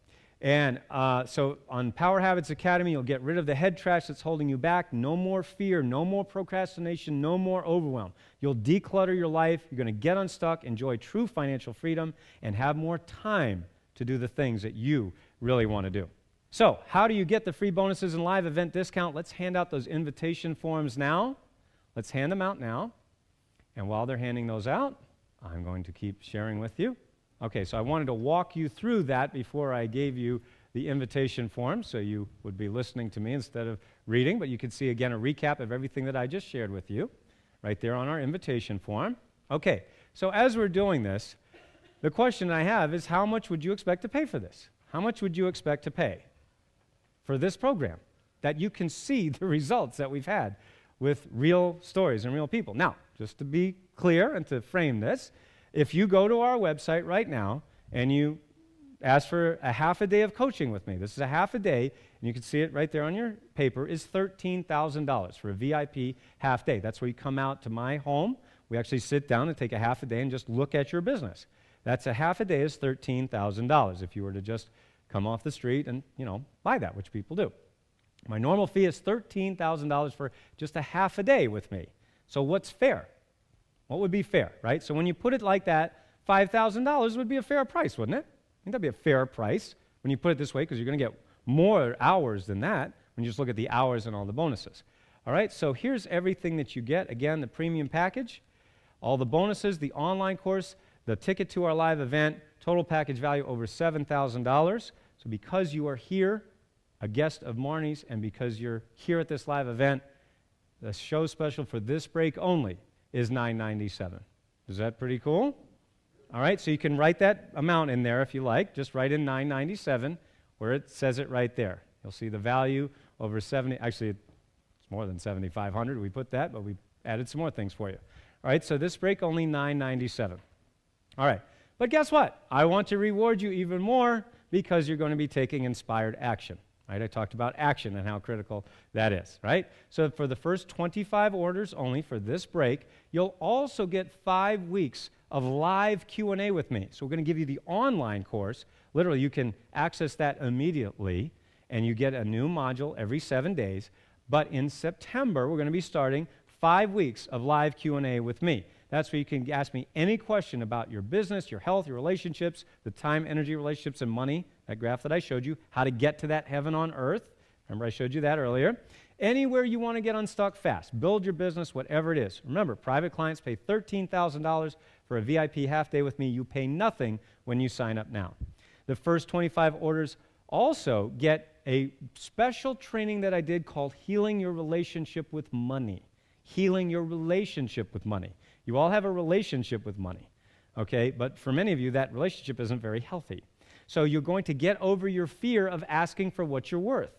And so on Power Habits Academy, you'll get rid of the head trash that's holding you back. No more fear, no more procrastination, no more overwhelm. You'll declutter your life. You're going to get unstuck, enjoy true financial freedom, and have more time to do the things that you really want to do. So, how do you get the free bonuses and live event discount? Let's hand out those invitation forms now. Let's hand them out now. And while they're handing those out, I'm going to keep sharing with you. Okay, so I wanted to walk you through that before I gave you the invitation form, so you would be listening to me instead of reading, but you can see again a recap of everything that I just shared with you right there on our invitation form. Okay, so as we're doing this, the question I have is, how much would you expect to pay for this? How much would you expect to pay for this program, that you can see the results that we've had with real stories and real people? Now, just to be clear and to frame this, if you go to our website right now and you ask for a half a day of coaching with me, this is a half a day, and you can see it right there on your paper, is $13,000 for a VIP half day. That's where you come out to my home. We actually sit down and take a half a day and just look at your business. That's a half a day is $13,000 if you were to just come off the street and, buy that, which people do. My normal fee is $13,000 for just a half a day with me. So what's fair? What would be fair, right? So when you put it like that, $5,000 would be a fair price, wouldn't it? I think that'd be a fair price when you put it this way, because you're going to get more hours than that when you just look at the hours and all the bonuses. All right, so here's everything that you get. Again, the premium package, all the bonuses, the online course, the ticket to our live event, total package value over $7,000. So because you are here, a guest of Marnie's, and because you're here at this live event, the show special for this break only is $997. Is that pretty cool? All right, so you can write that amount in there if you like. Just write in $997 where it says it right there. You'll see the value over 70. Actually, it's more than 7,500. We put that, but we added some more things for you. All right, so this break only $9.97. All right, but guess what? I want to reward you even more because you're going to be taking inspired action. Right? I talked about action and how critical that is, right? So for the first 25 orders only for this break, you'll also get 5 weeks of live Q&A with me. So we're going to give you the online course. Literally, you can access that immediately, and you get a new module every 7 days. But in September, we're going to be starting 5 weeks of live Q&A with me. That's where you can ask me any question about your business, your health, your relationships, the time, energy, relationships, and money, that graph that I showed you, how to get to that heaven on earth. Remember I showed you that earlier. Anywhere you want to get unstuck fast, build your business, whatever it is. Remember, private clients pay $13,000 for a VIP half day with me. You pay nothing when you sign up now. The first 25 orders also get a special training that I did called Healing Your Relationship with Money. Healing your relationship with money. You all have a relationship with money, okay? But for many of you, that relationship isn't very healthy. So you're going to get over your fear of asking for what you're worth.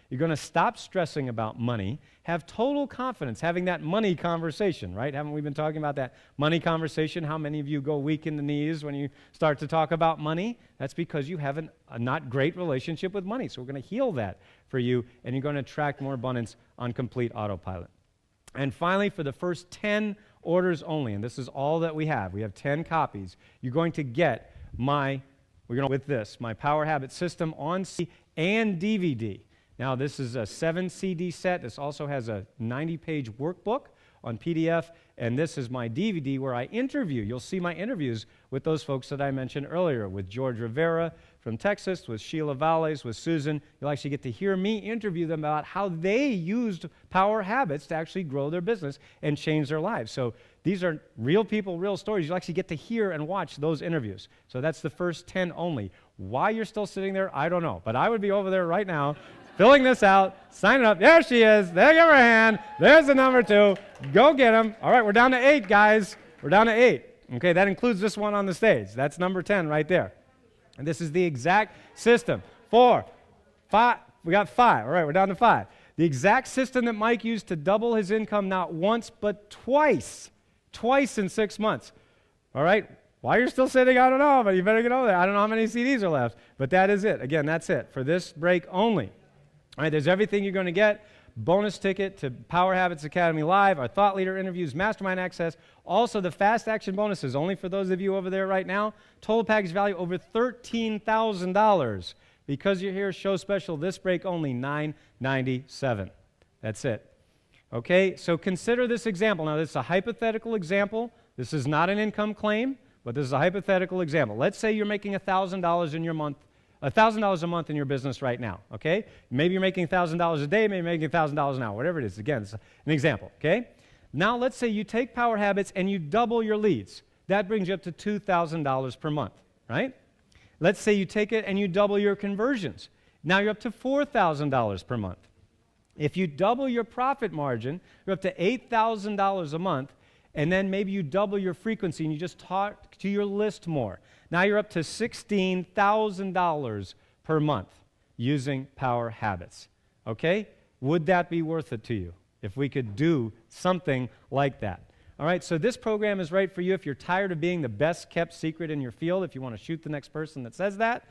You're going to stop stressing about money, have total confidence, having that money conversation, right? Haven't we been talking about that money conversation? How many of you go weak in the knees when you start to talk about money? That's because you have a not great relationship with money. So we're going to heal that for you, and you're going to attract more abundance on complete autopilot. And finally, for the first 10 orders only, and this is all that we have 10 copies, you're going to get my Power Habit System on CD and DVD. Now, this is a 7 CD set. This also has a 90-page workbook on PDF, and this is my DVD where I interview. You'll see my interviews with those folks that I mentioned earlier, with George Rivera from Texas, with Sheila Valles, with Susan. You'll actually get to hear me interview them about how they used Power Habits to actually grow their business and change their lives. So these are real people, real stories. You'll actually get to hear and watch those interviews. So that's the first 10 only. Why you're still sitting there, I don't know. But I would be over there right now filling this out, signing up. There she is. There, give her a hand. There's the number 2. Go get them. All right, we're down to 8, guys. We're down to 8. Okay, that includes this one on the stage. That's number 10 right there. And this is the exact system. 4, 5. We got 5. All right, we're down to 5. The exact system that Mike used to double his income not once but twice. Twice in 6 months. All right? Why you're still sitting, I don't know, but you better get over there. I don't know how many CDs are left. But that is it. Again, that's it for this break only. All right, there's everything you're going to get. Bonus ticket to Power Habits Academy Live, our thought leader interviews, mastermind access, also the fast action bonuses, only for those of you over there right now. Total package value over $13,000. Because you're here, show special, this break only $9.97. That's it. Okay, so consider this example. Now, this is a hypothetical example. This is not an income claim, but this is a hypothetical example. Let's say you're making $1,000 in your month. $1,000 a month in your business right now, okay? Maybe you're making $1,000 a day, maybe you're making $1,000 an hour, whatever it is. Again, it's an example, okay? Now, let's say you take Power Habits and you double your leads. That brings you up to $2,000 per month, right? Let's say you take it and you double your conversions. Now you're up to $4,000 per month. If you double your profit margin, you're up to $8,000 a month, and then maybe you double your frequency and you just talk to your list more. Now you're up to $16,000 per month using Power Habits. Okay? Would that be worth it to you if we could do something like that? All right, so this program is right for you if you're tired of being the best kept secret in your field, if you want to shoot the next person that says that,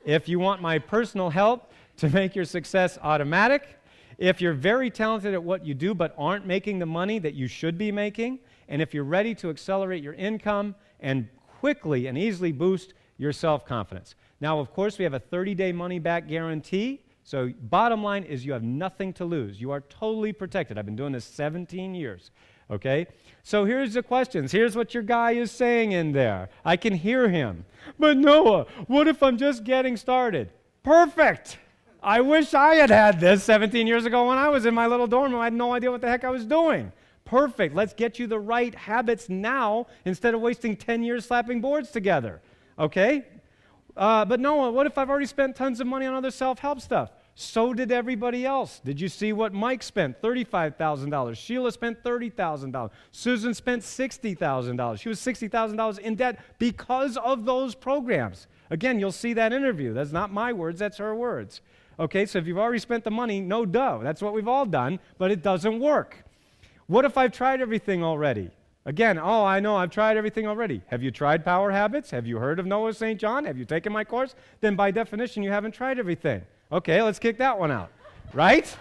if you want my personal help to make your success automatic, if you're very talented at what you do but aren't making the money that you should be making, and if you're ready to accelerate your income and quickly and easily boost your self-confidence. Now, of course, we have a 30-day money-back guarantee. So bottom line is you have nothing to lose. You are totally protected. I've been doing this 17 years, okay? So here's the questions. Here's what your guy is saying in there. I can hear him. But Noah, what if I'm just getting started? Perfect. I wish I had this 17 years ago when I was in my little dorm room. I had no idea what the heck I was doing. Perfect. Let's get you the right habits now instead of wasting 10 years slapping boards together. Okay? But Noah, what if I've already spent tons of money on other self-help stuff? So did everybody else. Did you see what Mike spent? $35,000. Sheila spent $30,000. Susan spent $60,000. She was $60,000 in debt because of those programs. Again, you'll see that interview. That's not my words, that's her words. Okay, so if you've already spent the money, no duh. That's what we've all done, but it doesn't work. What if I've tried everything already? Again, oh, I know, I've tried everything already. Have you tried Power Habits? Have you heard of Noah St. John? Have you taken my course? Then by definition, you haven't tried everything. Okay, let's kick that one out, right?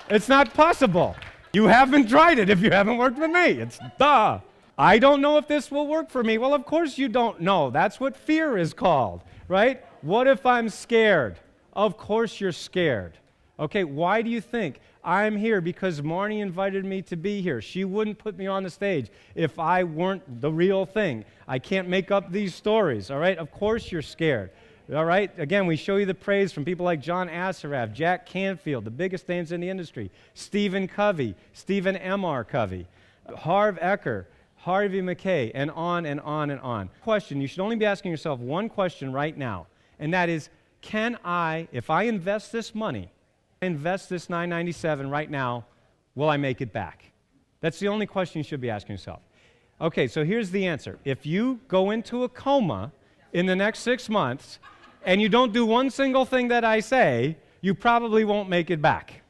It's not possible. You haven't tried it if you haven't worked with me. It's duh. I don't know if this will work for me. Well, of course you don't know. That's what fear is called, right? What if I'm scared? Of course you're scared. Okay, why do you think? I'm here because Marnie invited me to be here. She wouldn't put me on the stage if I weren't the real thing. I can't make up these stories, all right? Of course you're scared, all right? Again, we show you the praise from people like John Assaraf, Jack Canfield, the biggest names in the industry, Stephen Covey, Stephen M.R. Covey, Harv Eker, Harvey McKay, and on and on and on. Question, you should only be asking yourself one question right now, and that is, can I, if I invest this money, invest this $9.97 right now, will I make it back? That's the only question you should be asking yourself. Okay, so here's the answer. If you go into a coma in the next 6 months and you don't do one single thing that I say, you probably won't make it back.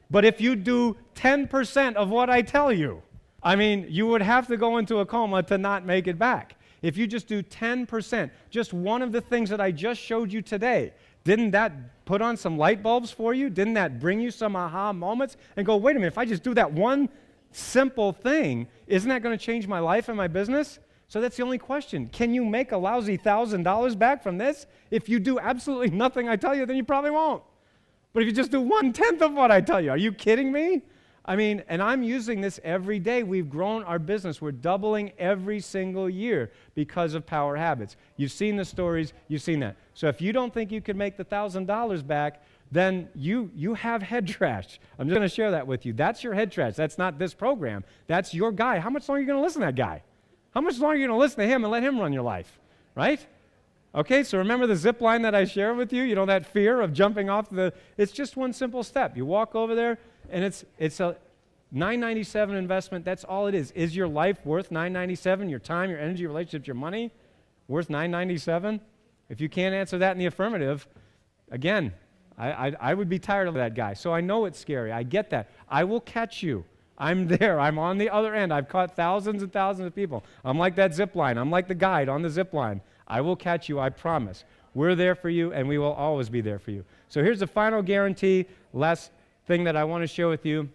But if you do 10% of what I tell you, I mean, you would have to go into a coma to not make it back. If you just do 10%, just one of the things that I just showed you today, didn't that put on some light bulbs for you? Didn't that bring you some aha moments? And go, wait a minute, if I just do that one simple thing, isn't that going to change my life and my business? So that's the only question. Can you make a lousy $1,000 back from this? If you do absolutely nothing I tell you, then you probably won't. But if you just do 1/10 of what I tell you, are you kidding me? I mean, and I'm using this every day. We've grown our business. We're doubling every single year because of Power Habits. You've seen the stories. You've seen that. So if you don't think you can make the $1,000 back, then you have head trash. I'm just going to share that with you. That's your head trash. That's not this program. That's your guy. How much longer are you going to listen to that guy? How much longer are you going to listen to him and let him run your life, right? Okay, so remember the zip line that I shared with you? You know, that fear of jumping off it's just one simple step. You walk over there, and it's a $9.97 investment. That's all it is. Is your life worth $9.97? Your time, your energy, your relationships, your money worth $9.97? If you can't answer that in the affirmative, again, I would be tired of that guy. So I know it's scary. I get that. I will catch you. I'm there. I'm on the other end. I've caught thousands and thousands of people. I'm like that zip line. I'm like the guide on the zip line. I will catch you, I promise. We're there for you, and we will always be there for you. So here's the final guarantee, last thing that I want to share with you.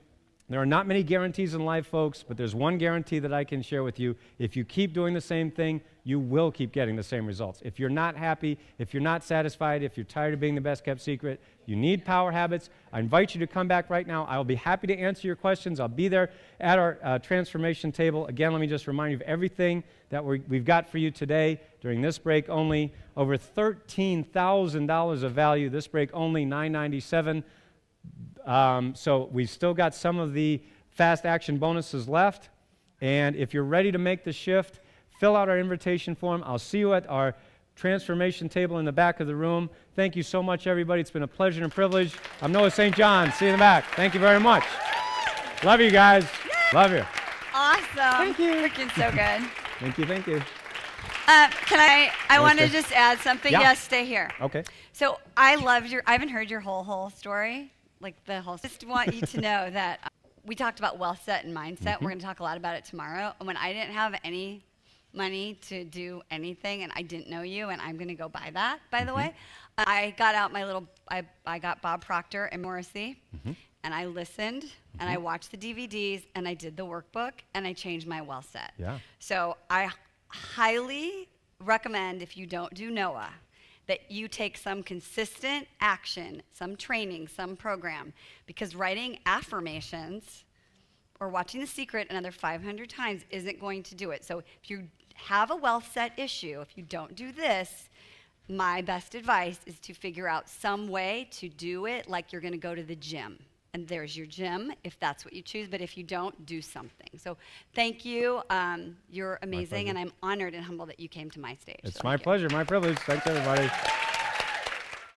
There are not many guarantees in life, folks, but there's one guarantee that I can share with you. If you keep doing the same thing, you will keep getting the same results. If you're not happy, if you're not satisfied, if you're tired of being the best kept secret, you need Power Habits. I invite you to come back right now. I will be happy to answer your questions. I'll be there at our transformation table. Again, let me just remind you of everything that we've got for you today during this break only. Over $13,000 of value. This break only $9.97. So we've still got some of the fast action bonuses left. And if you're ready to make the shift, fill out our invitation form. I'll see you at our transformation table in the back of the room. Thank you so much, everybody. It's been a pleasure and privilege. I'm Noah St. John. See you in the back. Thank you very much. Love you guys. Love you. Awesome. Thank you. Freaking so good. Thank you. Thank you. I want to just add something. Yeah. Yes, stay here. Okay. So I haven't heard your whole story, like the whole, just want you to know that we talked about wealth set and mindset. Mm-hmm. We're going to talk a lot about it tomorrow. And when I didn't have any money to do anything, and I didn't know you, and I'm going to go buy that, by the way, I got out I got Bob Proctor and Morrissey, and I listened, and I watched the DVDs, and I did the workbook, and I changed my wealth set. Yeah. So I highly recommend, if you don't do Noah, that you take some consistent action, some training, some program, because writing affirmations or watching The Secret another 500 times isn't going to do it. So if you have a wealth set issue, if you don't do this, my best advice is to figure out some way to do it like you're going to go to the gym. And there's your gym, if that's what you choose. But if you don't, do something. So thank you. You're amazing, and I'm honored and humbled that you came to my stage. It's So my pleasure, my privilege. Thanks, everybody.